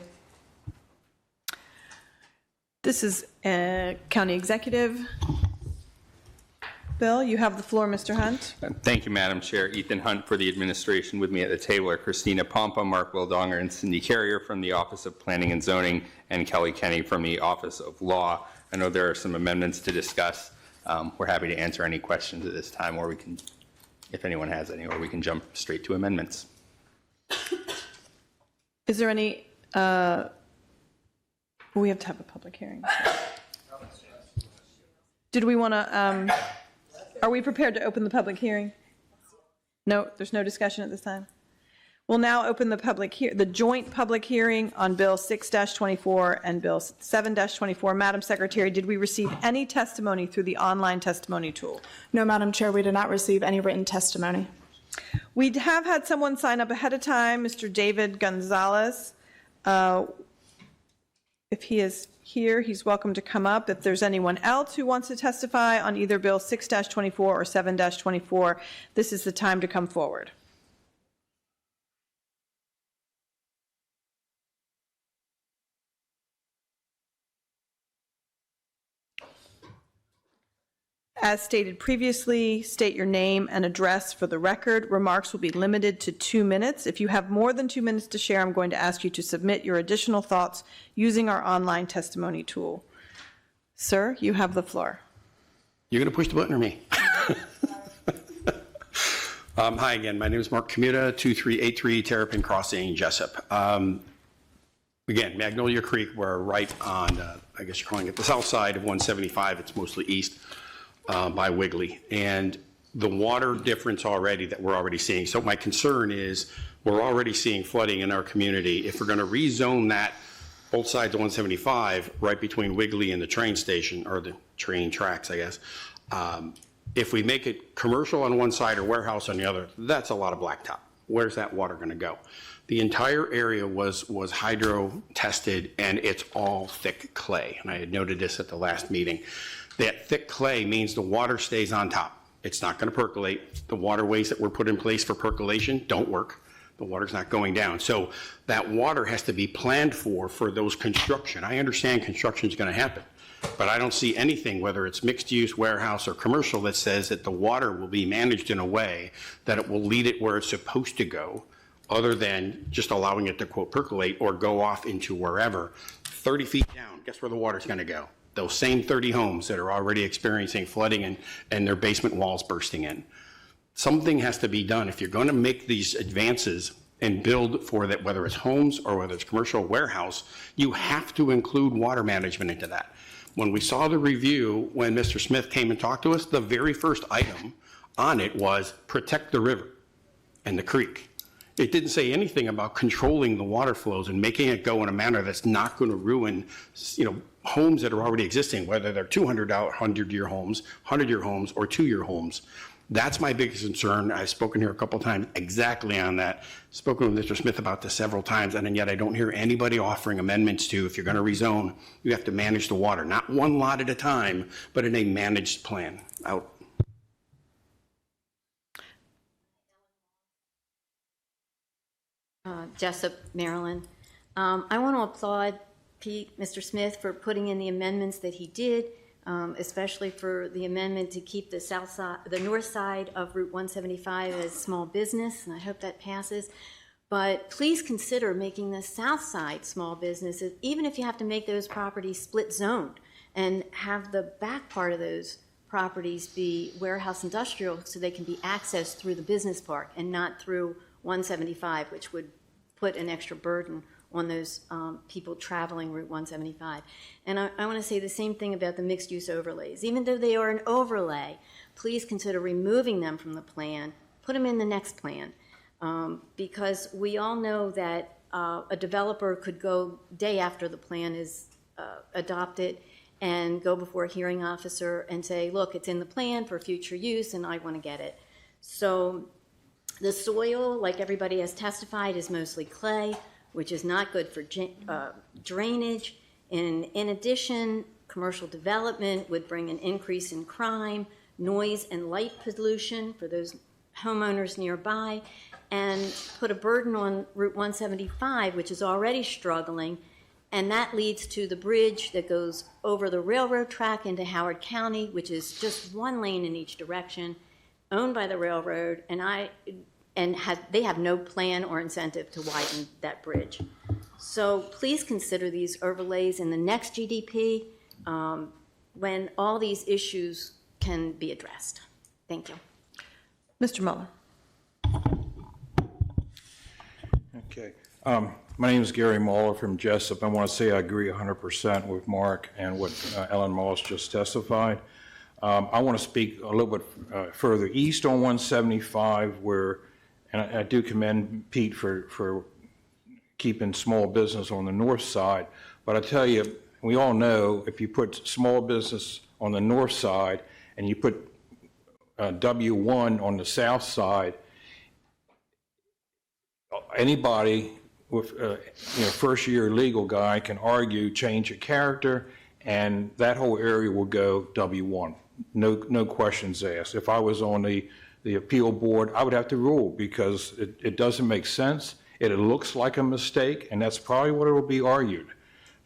This is County Executive. Bill, you have the floor, Mr. Hunt. Thank you, Madam Chair. Ethan Hunt for the administration. With me at the table are Christina Pompa, Mark Wildonger, and Cindy Carrier from the Office of Planning and Zoning, and Kelly Kenny from the Office of Law. I know there are some amendments to discuss. We're happy to answer any questions at this time, or we can, if anyone has any, or we can jump straight to amendments. Is there any, we have to have a public hearing. Did we want to, are we prepared to open the public hearing? No, there's no discussion at this time. We'll now open the joint public hearing on Bill 6-24 and Bill 7-24. Madam Secretary, did we receive any testimony through the online testimony tool? No, Madam Chair, we did not receive any written testimony. We have had someone sign up ahead of time, Mr. David Gonzalez. If he is here, he's welcome to come up. If there's anyone else who wants to testify on either Bill 6-24 or 7-24, this is the time to come forward. As stated previously, state your name and address for the record. Remarks will be limited to 2 minutes. If you have more than 2 minutes to share, I'm going to ask you to submit your additional thoughts using our online testimony tool. Sir, you have the floor. You're going to push the button or me? Hi again. My name is Mark Commuta, 2383 Terrapin Crossing, Jessup. Again, Magnolia Creek, we're right on, I guess you're calling it the south side of 175. It's mostly east by Wiggly. And the water difference already that we're already seeing. So my concern is we're already seeing flooding in our community. If we're going to rezone that both sides of 175 right between Wiggly and the train station, or the train tracks, I guess, if we make it commercial on one side or warehouse on the other, that's a lot of blacktop. Where's that water going to go? The entire area was hydro tested, and it's all thick clay. And I had noted this at the last meeting. That thick clay means the water stays on top. It's not going to percolate. The waterways that were put in place for percolation don't work. The water's not going down. So that water has to be planned for those construction. I understand construction is going to happen, but I don't see anything, whether it's mixed use, warehouse, or commercial, that says that the water will be managed in a way that it will lead it where it's supposed to go, other than just allowing it to, quote, percolate or go off into wherever. 30 feet down, guess where the water's going to go? Those same 30 homes that are already experiencing flooding and their basement walls bursting in. Something has to be done. If you're going to make these advances and build for that, whether it's homes or whether it's commercial warehouse, you have to include water management into that. When we saw the review, when Mr. Smith came and talked to us, the very first item on it was protect the river and the creek. It didn't say anything about controlling the water flows and making it go in a manner that's not going to ruin, homes that are already existing, whether they're 100-year homes, 100-year homes, or 2-year homes. That's my biggest concern. I've spoken here a couple of times exactly on that. Spoken with Mr. Smith about this several times, and yet I don't hear anybody offering amendments to, if you're going to rezone, you have to manage the water, not one lot at a time, but in a managed plan. Out. Jessup, Maryland. I want to applaud Pete, Mr. Smith, for putting in the amendments that he did, especially for the amendment to keep the south side, the north side of Route 175 as small business, and I hope that passes. But please consider making the south side small businesses, even if you have to make those properties split zoned, and have the back part of those properties be warehouse industrial, so they can be accessed through the business park and not through 175, which would put an extra burden on those people traveling Route 175. And I want to say the same thing about the mixed-use overlays. Even though they are an overlay, please consider removing them from the plan, put them in the next plan, because we all know that a developer could go day after the plan is adopted and go before a hearing officer and say, look, it's in the plan for future use and I want to get it. So the soil, like everybody has testified, is mostly clay, which is not good for drainage. In addition, commercial development would bring an increase in crime, noise and light pollution for those homeowners nearby, and put a burden on Route 175, which is already struggling, and that leads to the bridge that goes over the railroad track into Howard County, which is just one lane in each direction, owned by the railroad, they have no plan or incentive to widen that bridge. So please consider these overlays in the next GDP when all these issues can be addressed. Thank you. Mr. Muller. Okay. My name is Gary Muller from Jessup. I want to say I agree 100% with Mark and what Ellen Moss just testified. I want to speak a little bit further east on 175 where, and I do commend Pete for keeping small business on the north side, but I tell you, we all know if you put small business on the north side and you put W1 on the south side, anybody with, first-year legal guy can argue change of character, and that whole area will go W1. No questions asked. If I was on the appeal board, I would have to rule because it doesn't make sense. It looks like a mistake, and that's probably what it will be argued.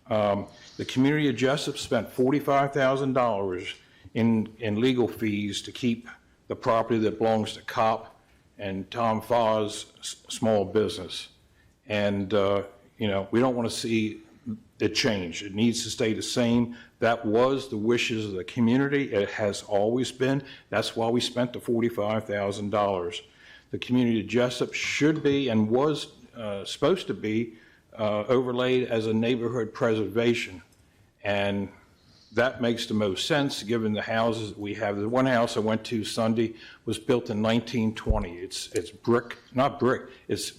The community of Jessup spent $45,000 in legal fees to keep the property that belongs to COP and Tom Faw's small business. And, we don't want to see it change. It needs to stay the same. That was the wishes of the community. It has always been. That's why we spent the $45,000. The community of Jessup should be and was supposed to be overlaid as a neighborhood preservation. And that makes the most sense given the houses we have. The one house I went to Sunday was built in 1920. It's brick, not brick, it's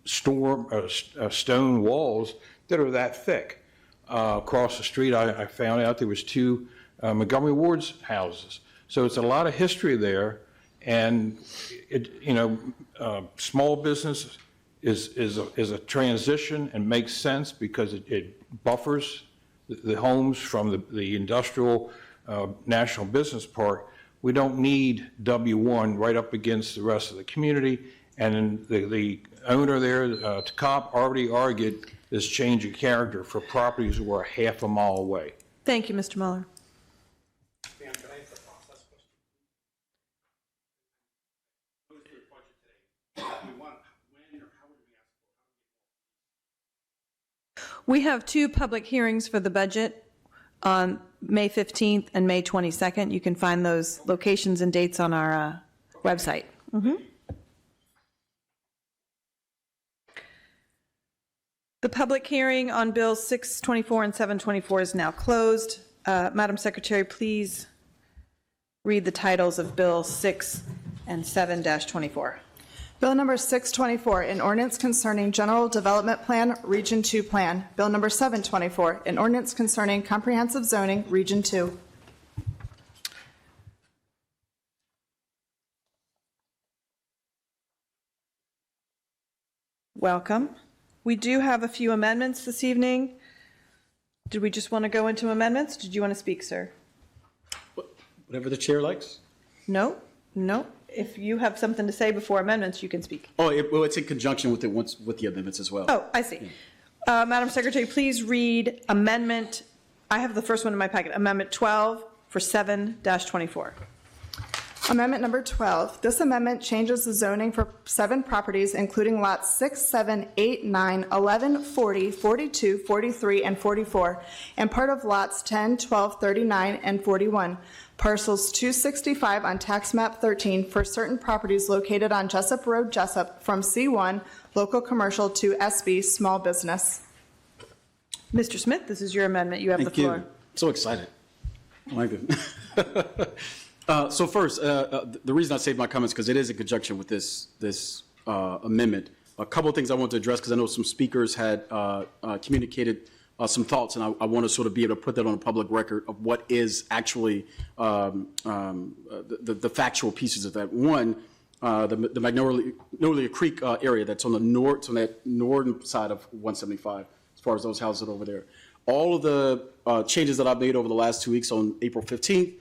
stone walls that are that thick. Across the street, I found out there was two Montgomery Ward's houses. So it's a lot of history there, and small business is a transition and makes sense because it buffers the homes from the industrial National Business Park. We don't need W1 right up against the rest of the community. And the owner there, TCOP, already argued this change of character for properties that were half a mile away. Thank you, Mr. Mueller. We have two public hearings for the budget on May 15th and May 22nd. You can find those locations and dates on our website. The public hearing on Bills 624 and 724 is now closed. Madam Secretary, please read the titles of Bill 6 and 7-24. Bill number 624, an ordinance concerning General Development Plan, Region 2 Plan. Bill number 724, an ordinance concerning Comprehensive Zoning, Region 2. Welcome. We do have a few amendments this evening. Did we just want to go into amendments? Did you want to speak, sir? Whatever the chair likes. No? If you have something to say before amendments, you can speak. Oh, it's in conjunction with the amendments as well. Oh, I see. Madam Secretary, please read amendment, I have the first one in my packet, Amendment 12 for 7-24. Amendment number 12. This amendment changes the zoning for 7 properties, including lots 6, 7, 8, 9, 11, 40, 42, 43, and 44, and part of lots 10, 12, 39, and 41. Parcels 265 on tax map 13 for certain properties located on Jessup Road, Jessup, from C1, local commercial, to SB, small business. Mr. Smith, this is your amendment. You have the floor. Thank you. I'm so excited. Oh, my goodness. So first, the reason I saved my comments because it is in conjunction with this amendment. A couple of things I want to address because I know some speakers had communicated some thoughts, and I want to sort of be able to put that on a public record of what is actually the factual pieces of that. One, the Magnolia Creek area that's on that northern side of 175, as far as those houses over there. All of the changes that I've made over the last 2 weeks on April 15th,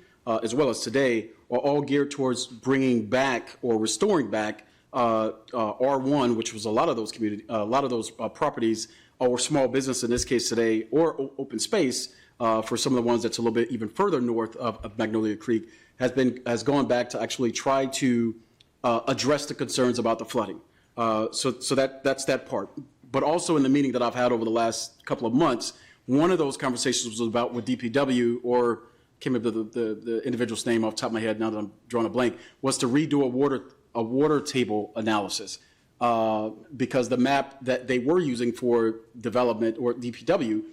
as well as today, are all geared towards bringing back or restoring back R1, which was a lot of those properties or small business in this case today, or open space for some of the ones that's a little bit even further north of Magnolia Creek has gone back to actually try to address the concerns about the flooding. So that's that part. But also in the meeting that I've had over the last couple of months, one of those conversations was about with DPW, or came up with the individual's name off the top of my head now that I'm drawing a blank, was to redo a water table analysis. Because the map that they were using for development, or DPW,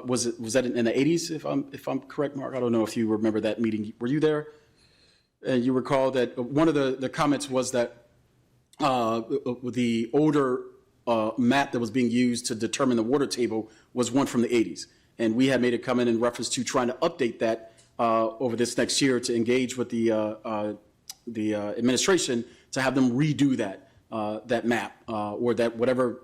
was that in the 80s, if I'm correct, Mark? I don't know if you remember that meeting. Were you there? You recall that one of the comments was that the older map that was being used to determine the water table was one from the 80s. And we had made a comment in reference to trying to update that over this next year to engage with the administration to have them redo that map or that whatever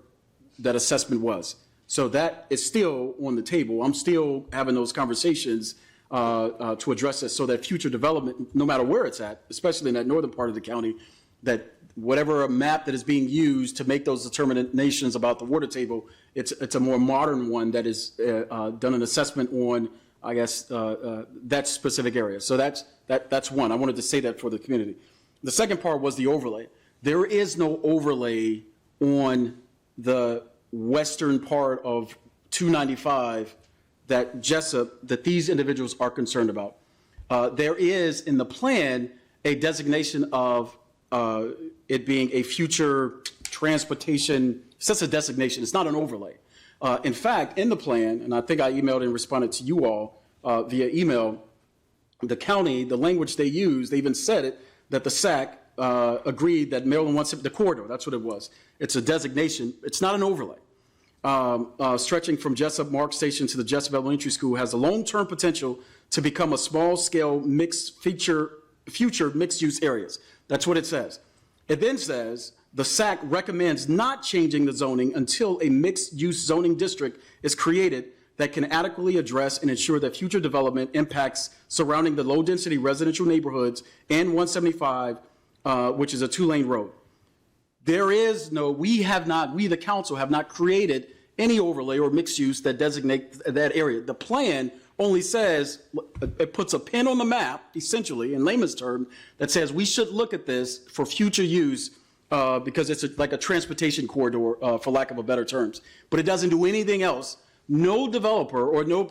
that assessment was. So that is still on the table. I'm still having those conversations to address this so that future development, no matter where it's at, especially in that northern part of the county, that whatever map that is being used to make those determinations about the water table, it's a more modern one that is done an assessment on, I guess, that specific area. So that's one. I wanted to say that for the community. The second part was the overlay. There is no overlay on the western part of 295 that that these individuals are concerned about. There is in the plan a designation of it being a future transportation. It's just a designation. It's not an overlay. In fact, in the plan, and I think I emailed and responded to you all via email, the county, the language they used, they even said it, that the SAC agreed that Maryland wants the corridor. That's what it was. It's a designation. It's not an overlay. Stretching from Jessup Mark Station to the Jessup Elementary School has a long-term potential to become a small-scale future mixed-use areas. That's what it says. It then says the SAC recommends not changing the zoning until a mixed-use zoning district is created that can adequately address and ensure that future development impacts surrounding the low-density residential neighborhoods and 175, which is a 2-lane road. There is no, we, the council, have not created any overlay or mixed use that designate that area. The plan only says, it puts a pin on the map, essentially, in layman's term, that says we should look at this for future use because it's like a transportation corridor, for lack of a better terms. But it doesn't do anything else. No developer or no,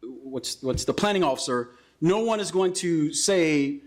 what's the planning officer, no one is going to say,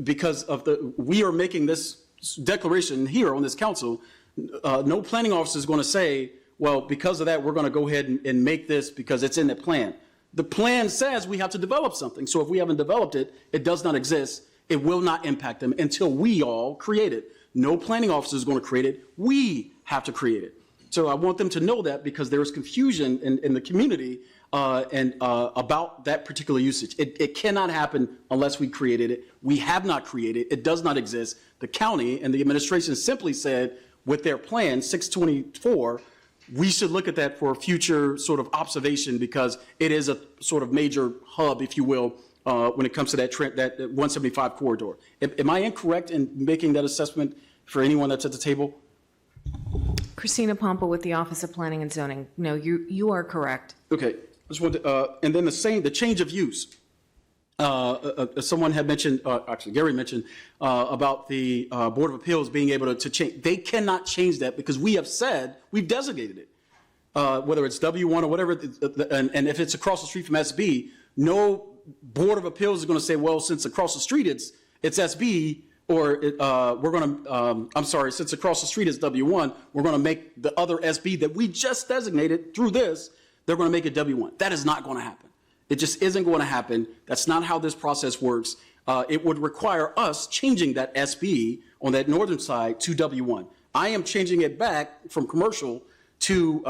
because of we are making this declaration here on this council, no planning officer is going to say, well, because of that, we're going to go ahead and make this because it's in the plan. The plan says we have to develop something. So if we haven't developed it, it does not exist. It will not impact them until we all create it. No planning officer is going to create it. We have to create it. So I want them to know that because there is confusion in the community about that particular usage. It cannot happen unless we created it. We have not created it. It does not exist. The county and the administration simply said with their plan, 624, we should look at that for future sort of observation because it is a sort of major hub, if you will, when it comes to that 175 corridor. Am I incorrect in making that assessment for anyone that's at the table? Christina Pompa with the Office of Planning and Zoning. No, you are correct. Okay. I just wanted and then the change of use. Someone had mentioned, actually Gary mentioned, about the Board of Appeals being able to change. They cannot change that because we have said, we've designated it. Whether it's W1 or whatever, and if it's across the street from SB, no Board of Appeals is going to say, well, since across the street it's SB, or we're going to, I'm sorry, since across the street is W1, we're going to make the other SB that we just designated through this, they're going to make it W1. That is not going to happen. It just isn't going to happen. That's not how this process works. It would require us changing that SB on that northern side to W1. I am changing it back from commercial to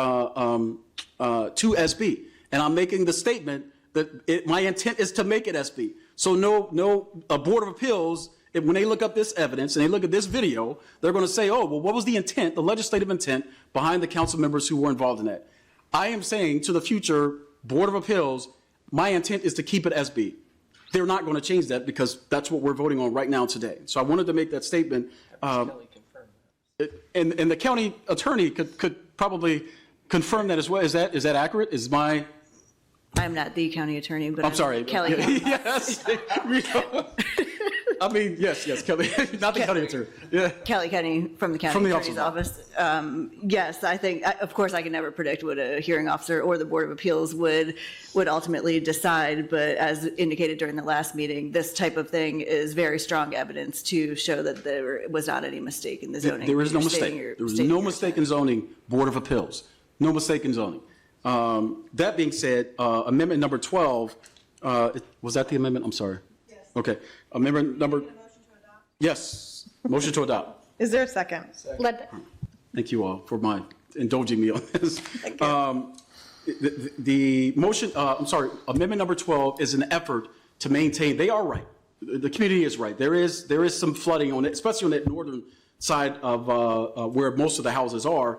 SB. And I'm making the statement that my intent is to make it SB. So a Board of Appeals, when they look up this evidence and they look at this video, they're going to say, oh, well, what was the intent, the legislative intent behind the council members who were involved in that? I am saying to the future Board of Appeals, my intent is to keep it SB. They're not going to change that because that's what we're voting on right now today. So I wanted to make that statement. And the county attorney could probably confirm that as well. Is that accurate? I'm not the county attorney, but I'm sorry. Kelly. Yes. I mean, yes, Kelly, not the county attorney. Yeah. Kelly Kenny from the county attorney's office. Yes, I think, of course, I can never predict what a hearing officer or the Board of Appeals would ultimately decide. But as indicated during the last meeting, this type of thing is very strong evidence to show that there was not any mistake in the zoning. There is no mistake. There was no mistake in zoning, Board of Appeals. No mistake in zoning. That being said, amendment number 12, was that the amendment? I'm sorry. Yes. Okay. Amendment number. Yes. Motion to adopt. Is there a second? Thank you all for indulging me on this. Thank you. The motion, I'm sorry, amendment number 12 is an effort to maintain, they are right. The community is right. There is some flooding on it, especially on that northern side of where most of the houses are.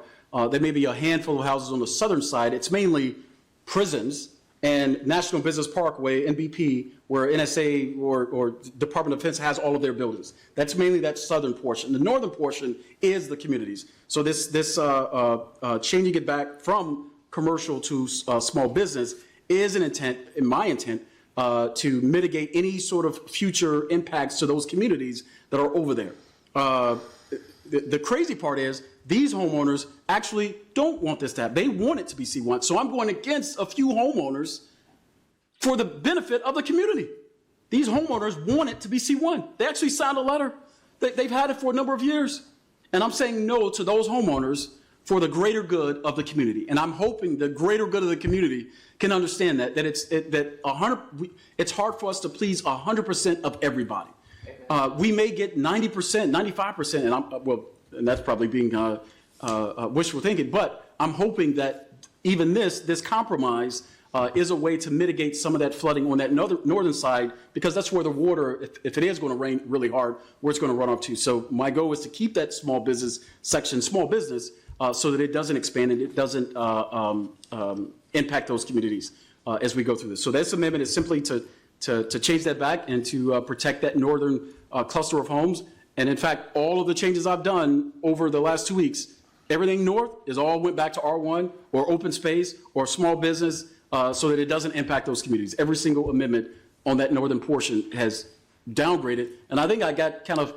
There may be a handful of houses on the southern side. It's mainly prisons and National Business Parkway, NBP, where NSA or Department of Defense has all of their buildings. That's mainly that southern portion. The northern portion is the communities. So this changing it back from commercial to small business is an intent, in my intent, to mitigate any sort of future impacts to those communities that are over there. The crazy part is these homeowners actually don't want this to happen. They want it to be C1. So I'm going against a few homeowners for the benefit of the community. These homeowners want it to be C1. They actually signed a letter. They've had it for a number of years. And I'm saying no to those homeowners for the greater good of the community. And I'm hoping the greater good of the community can understand that it's hard for us to please 100% of everybody. We may get 90%, 95%, and that's probably being wishful thinking, but I'm hoping that even this compromise is a way to mitigate some of that flooding on that northern side, because that's where the water, if it is going to rain really hard, where it's going to run off to. So my goal is to keep that small business section small business so that it doesn't expand and it doesn't impact those communities as we go through this. So this amendment is simply to change that back and to protect that northern cluster of homes. And in fact, all of the changes I've done over the last 2 weeks, everything north is all went back to R1 or open space or small business so that it doesn't impact those communities. Every single amendment on that northern portion has downgraded. And I think I got kind of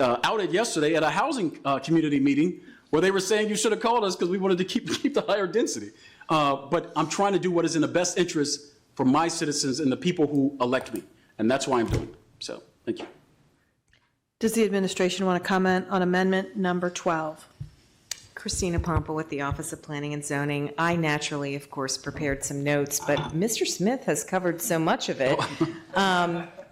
outed yesterday at a housing community meeting where they were saying you should have called us because we wanted to keep the higher density. But I'm trying to do what is in the best interest for my citizens and the people who elect me. And that's why I'm doing it. So, thank you. Does the administration want to comment on amendment number 12? Christina Pompa with the Office of Planning and Zoning. I naturally, of course, prepared some notes, but Mr. Smith has covered so much of it.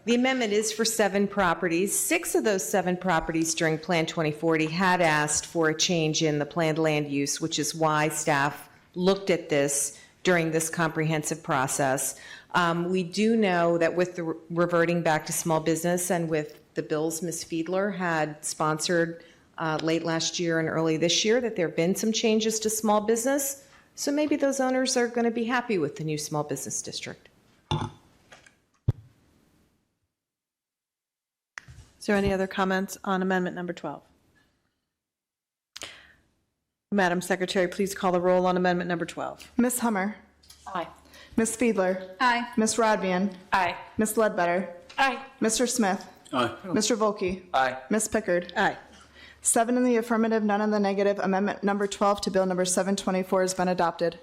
The amendment is for 7 properties. 6 of those 7 properties during Plan 2040 had asked for a change in the planned land use, which is why staff looked at this during this comprehensive process. We do know that with the reverting back to small business and with the bills Ms. Fiedler had sponsored late last year and early this year, that there have been some changes to small business. So maybe those owners are going to be happy with the new small business district. Is there any other comments on amendment number 12? Madam Secretary, please call the roll on amendment number 12. Ms. Hummer. Aye. Ms. Fiedler. Aye. Ms. Rodvian. Aye. Ms. Ledbetter. Aye. Mr. Smith. Aye. Mr. Volkey. Aye. Ms. Pickard. Aye. 7 in the affirmative, none in the negative. Amendment number 12 to Bill number 724 has been adopted.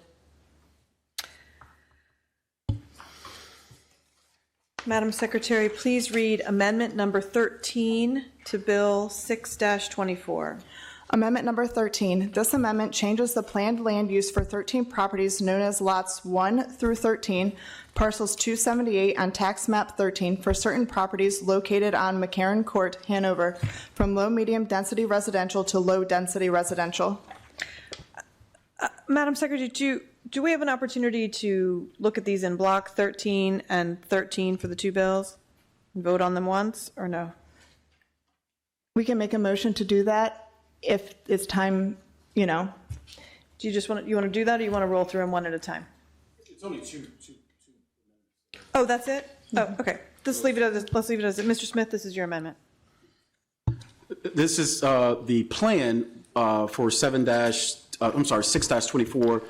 Madam Secretary, please read amendment number 13 to Bill 6-24. Amendment number 13. This amendment changes the planned land use for 13 properties known as lots 1 through 13, parcels 278 on tax map 13 for certain properties located on McCarran Court, Hanover, from low-medium density residential to low-density residential. Madam Secretary, do we have an opportunity to look at these in block 13 and 13 for the 2 bills? And vote on them once or no? We can make a motion to do that if it's time, you know. Do you just want to do that, or you want to roll through them one at a time? It's only two. Oh, that's it? Oh, okay. Let's leave it as it. Mr. Smith, this is your amendment. This is the plan for 6-24.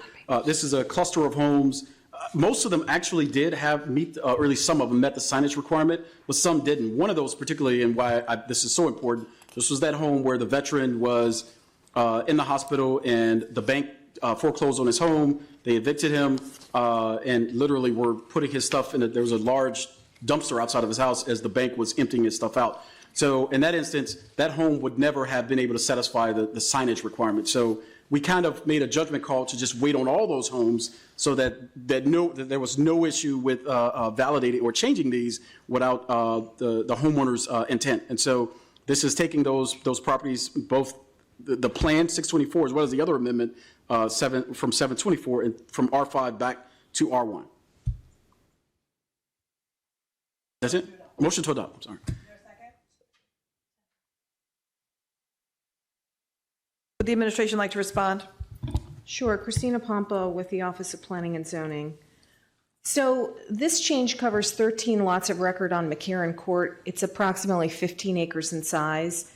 This is a cluster of homes. Most of them actually did meet, or at least some of them met the signage requirement, but some didn't. One of those particularly, and why this is so important, this was that home where the veteran was in the hospital and the bank foreclosed on his home. They evicted him and literally were putting his stuff in there was a large dumpster outside of his house as the bank was emptying his stuff out. So in that instance, that home would never have been able to satisfy the signage requirement. So we kind of made a judgment call to just wait on all those homes so that there was no issue with validating or changing these without the homeowner's intent. And so this is taking those properties, both the plan 624 as well as the other amendment from 724 and from R5 back to R1. That's it? Motion to adopt. I'm sorry. Would the administration like to respond? Sure, Christina Pompa with the Office of Planning and Zoning. So this change covers 13 lots of record on McCarran Court. It's approximately 15 acres in size.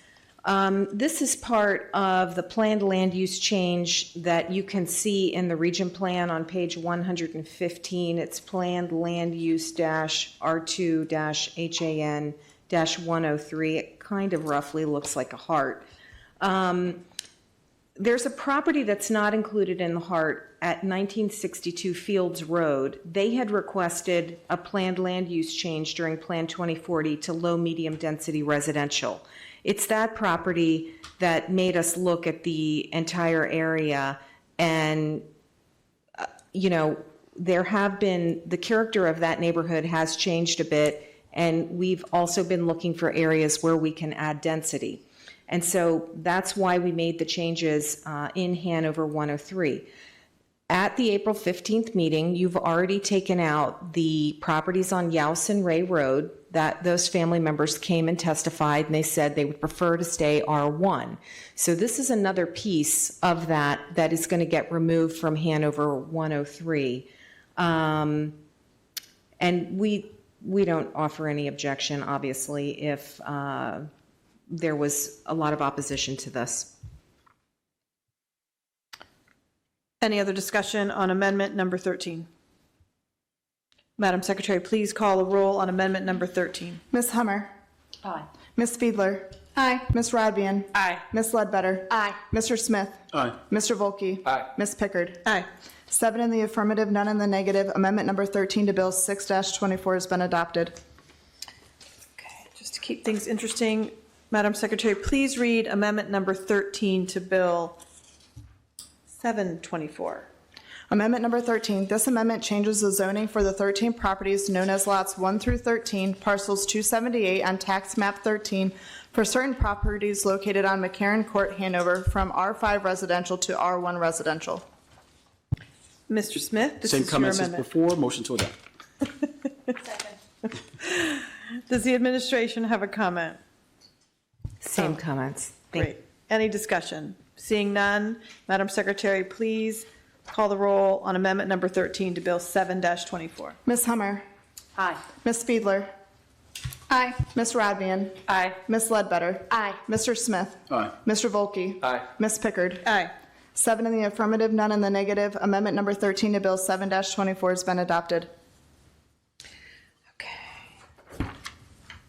This is part of the planned land use change that you can see in the region plan on page 115. It's planned land use -R2-HAN-103. It kind of roughly looks like a heart. There's a property that's not included in the heart at 1962 Fields Road. They had requested a planned land use change during Plan 2040 to low-medium density residential. It's that property that made us look at the entire area and, there have been, the character of that neighborhood has changed a bit, and we've also been looking for areas where we can add density. And so that's why we made the changes in Hanover 103. At the April 15th meeting, you've already taken out the properties on Youse and Ray Road that those family members came and testified, and they said they would prefer to stay R1. So this is another piece of that that is going to get removed from Hanover 103. And we don't offer any objection, obviously, if there was a lot of opposition to this. Any other discussion on amendment number 13? Madam Secretary, please call the roll on amendment number 13. Ms. Hummer. Aye. Ms. Fiedler. Aye. Ms. Radbian. Aye. Ms. Ledbetter. Aye. Mr. Smith. Aye. Mr. Volkey. Aye. Ms. Pickard. Aye. 7 in the affirmative, none in the negative. Amendment number 13 to Bill 6-24 has been adopted. Okay, just to keep things interesting, Madam Secretary, please read amendment number 13 to Bill 724. Amendment number 13. This amendment changes the zoning for the 13 properties known as lots 1 through 13, parcels 278 on tax map 13 for certain properties located on McCarran Court, Hanover, from R5 residential to R1 residential. Mr. Smith, this Same is your comments as amendment. before, motion to adopt. Does the administration have a comment? Same comments. Great. Any discussion? Seeing none, Madam Secretary, please call the roll on amendment number 13 to Bill 7-24. Ms. Hummer. Aye. Ms. Fiedler. Aye. Ms. Radbian. Aye. Ms. Ledbetter. Aye. Mr. Smith. Aye. Mr. Volkey. Aye. Ms. Pickard. Aye. 7 in the affirmative, none in the negative. Amendment number 13 to Bill 7-24 has been adopted.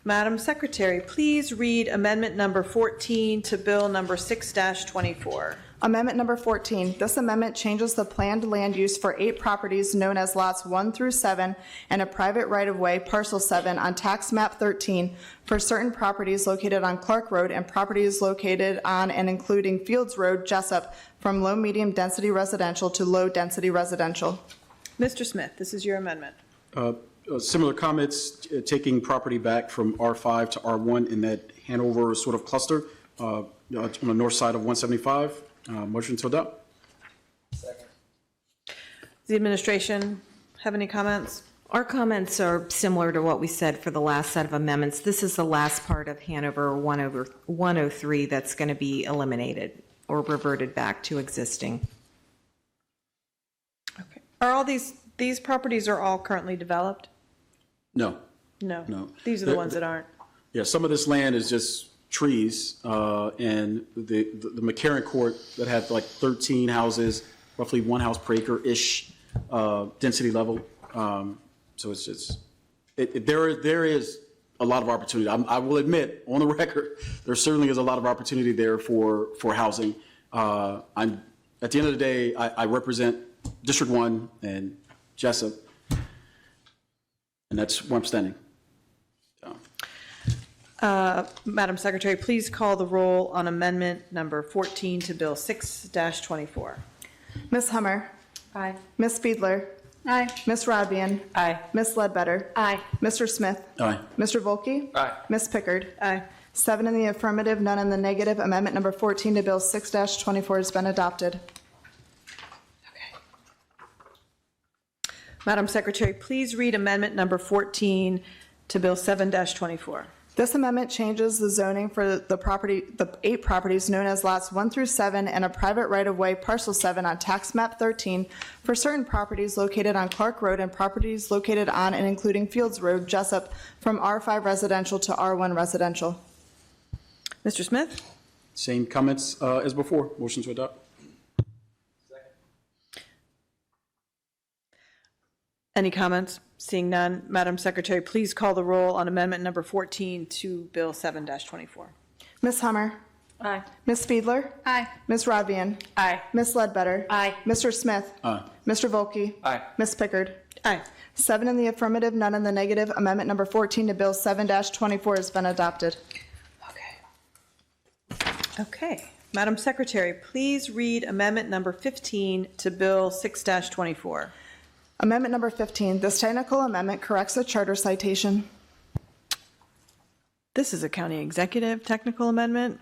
Madam Secretary, please read amendment number 14 to Bill number 6-24. Amendment number 14. This amendment changes the planned land use for 8 properties known as lots 1 through 7 and a private right-of-way, parcel 7, on tax map 13 for certain properties located on Clark Road and properties located on and including Fields Road, Jessup, from low-medium density residential to low-density residential. Mr. Smith, this is your amendment. Similar comments, taking property back from R5 to R1 in that Hanover sort of cluster on the north side of 175. Motion to adopt. Does the administration have any comments? Our comments are similar to what we said for the last set of amendments. This is the last part of Hanover 103 that's going to be eliminated or reverted back to existing. Okay. Are all these properties are all currently developed? No. No. These are the ones that aren't. Yeah, some of this land is just trees, and the McCarran Court that had like 13 houses, roughly 1 house per acre-ish density level. So it's just, there is a lot of opportunity. I will admit, on the record, there certainly is a lot of opportunity there for housing. At the end of the day, I represent District 1 and Jessup, and that's where I'm standing. Madam Secretary, please call the roll on amendment number 14 to Bill 6-24. Ms. Hummer. Aye. Ms. Fiedler. Aye. Ms. Radbian. Aye. Ms. Ledbetter. Aye. Mr. Smith. Aye. Mr. Volkey. Aye. Ms. Pickard. Aye. 7 in the affirmative, none in the negative. Amendment number 14 to Bill 6-24 has been adopted. Madam Secretary, please read amendment number 14 to Bill 7-24. This amendment changes the zoning for the 8 properties known as lots 1 through 7 and a private right-of-way parcel 7 on tax map 13 for certain properties located on Clark Road and properties located on and including Fields Road, Jessup, from R5 residential to R1 residential. Mr. Smith? Same comments as before. Motion to adopt. Any comments? Seeing none, Madam Secretary, please call the roll on amendment number 14 to Bill 7-24. Ms. Hummer? Aye. Ms. Fiedler? Aye. Ms. Rodvian? Aye. Ms. Ledbetter? Aye. Mr. Smith? Aye. Mr. Volkey? Aye. Ms. Pickard? Aye. 7 in the affirmative, none in the negative. Amendment number 14 to Bill 7-24 has been adopted. Okay. Madam Secretary, please read amendment number 15 to Bill 6-24. Amendment number 15, this technical amendment corrects a charter citation. This is a county executive technical amendment.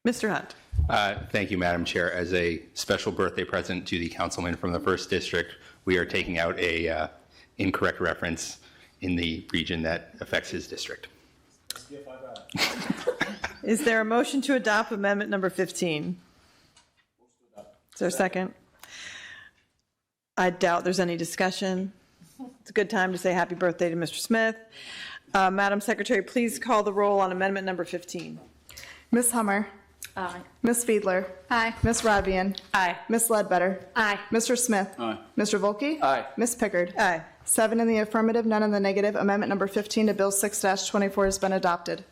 Mr. Hunt. Thank you, Madam Chair. As a special birthday present to the councilman from the 1st District, we are taking out a incorrect reference in the region that affects his district. Is there a motion to adopt amendment number 15? Is there a second? I doubt there's any discussion. It's a good time to say happy birthday to Mr. Smith. Madam Secretary, please call the roll on amendment number 15. Ms. Hummer? Aye. Ms. Fiedler? Aye. Ms. Rodvian? Aye. Ms. Ledbetter? Aye. Mr. Smith? Aye. Mr. Volkey? Aye. Ms. Pickard? Aye. 7 in the affirmative, none in the negative. Amendment number 15 to Bill 6-24 has been adopted.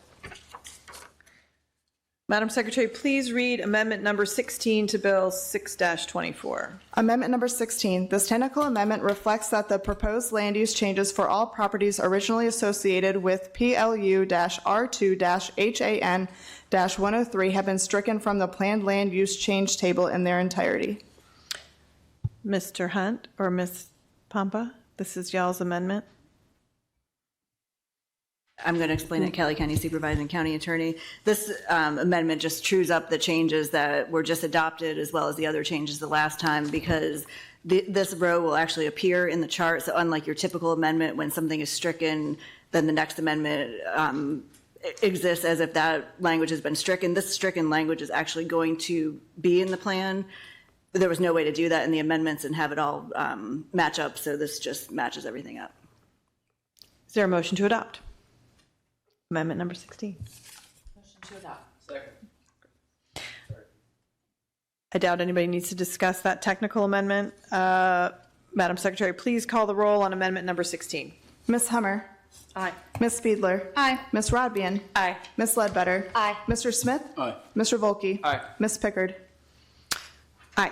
Madam Secretary, please read amendment number 16 to Bill 6-24. Amendment number 16, this technical amendment reflects that the proposed land use changes for all properties originally associated with PLU-R2-HAN-103 have been stricken from the planned land use change table in their entirety. Mr. Hunt or Ms. Pompa, this is y'all's amendment. I'm going to explain it, Kelly County Supervising County Attorney. This amendment just trues up the changes that were just adopted as well as the other changes the last time because this row will actually appear in the chart. So unlike your typical amendment, when something is stricken, then the next amendment exists as if that language has been stricken. This stricken language is actually going to be in the plan. There was no way to do that in the amendments and have it all match up. So this just matches everything up. Is there a motion to adopt? Amendment number 16. Motion to adopt. Second. I doubt anybody needs to discuss that technical amendment. Madam Secretary, please call the roll on amendment number 16. Ms. Hummer? Aye. Ms. Fiedler? Aye. Ms. Rodvian? Aye. Ms. Ledbetter? Aye. Mr. Smith? Aye. Mr. Volkey? Aye. Ms. Pickard? Aye.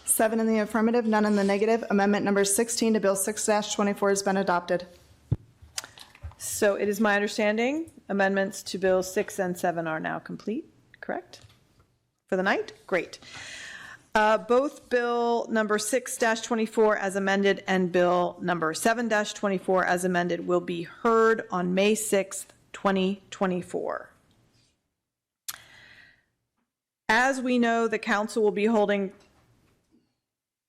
7 in the affirmative, none in the negative. Amendment number 16 to Bill 6-24 has been adopted. So it is my understanding amendments to Bills 6 and 7 are now complete, correct? For the night? Great. Both Bill number 6-24 as amended and Bill number 7-24 as amended will be heard on May 6th, 2024. As we know, the council will be holding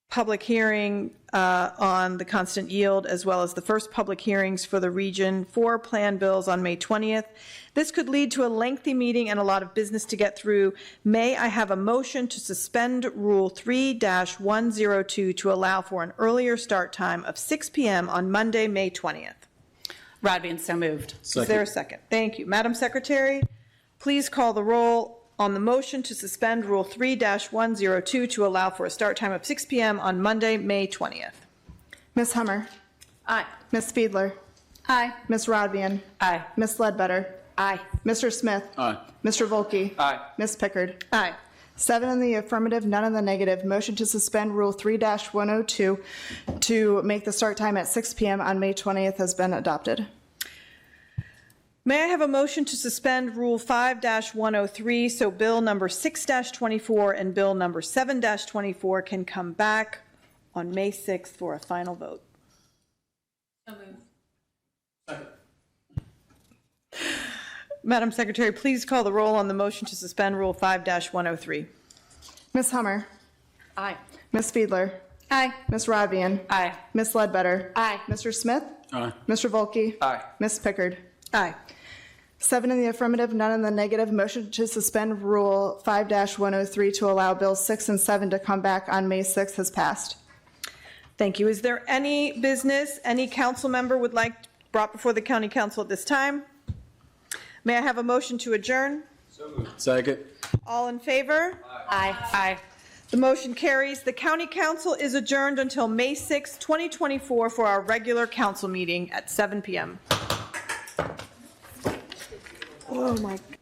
public hearing on the constant yield, as well as the first public hearings for the region for plan bills on May 20th. This could lead to a lengthy meeting and a lot of business to get through. May I have a motion to suspend Rule 3-102 to allow for an earlier start time of 6 p.m. on Monday, May 20th? Rodvian, so moved. Second. Is there a second? Thank you. Madam Secretary, please call the roll on the motion to suspend Rule 3-102 to allow for a start time of 6 p.m. on Monday, May 20th. Ms. Hummer? Aye. Ms. Fiedler? Aye. Ms. Rodvian? Aye. Ms. Ledbetter? Aye. Mr. Smith? Aye. Mr. Volkey? Aye. Ms. Pickard? Aye. 7 in the affirmative, none in the negative. Motion to suspend Rule 3-102 to make the start time at 6 p.m. on May 20th has been adopted. May I have a motion to suspend Rule 5-103 so Bill number 6-24 and Bill number 7-24 can come back on May 6th for a final vote? So moved. Second. Madam Secretary, please call the roll on the motion to suspend Rule 5-103. Ms. Hummer? Aye. Ms. Fiedler? Aye. Ms. Rodvian? Aye. Ms. Ledbetter? Aye. Mr. Smith? Aye. Mr. Volkey? Aye. Ms. Pickard? Aye. 7 in the affirmative, none in the negative. Motion to suspend Rule 5-103 to allow Bills 6 and 7 to come back on May 6th has passed. Thank you. Is there any business any council member would like brought before the county council at this time? May I have a motion to adjourn? Second. All in favor? Aye. Aye. The motion carries. The county council is adjourned until May 6, 2024 for our regular council meeting at 7 p.m. Oh my God.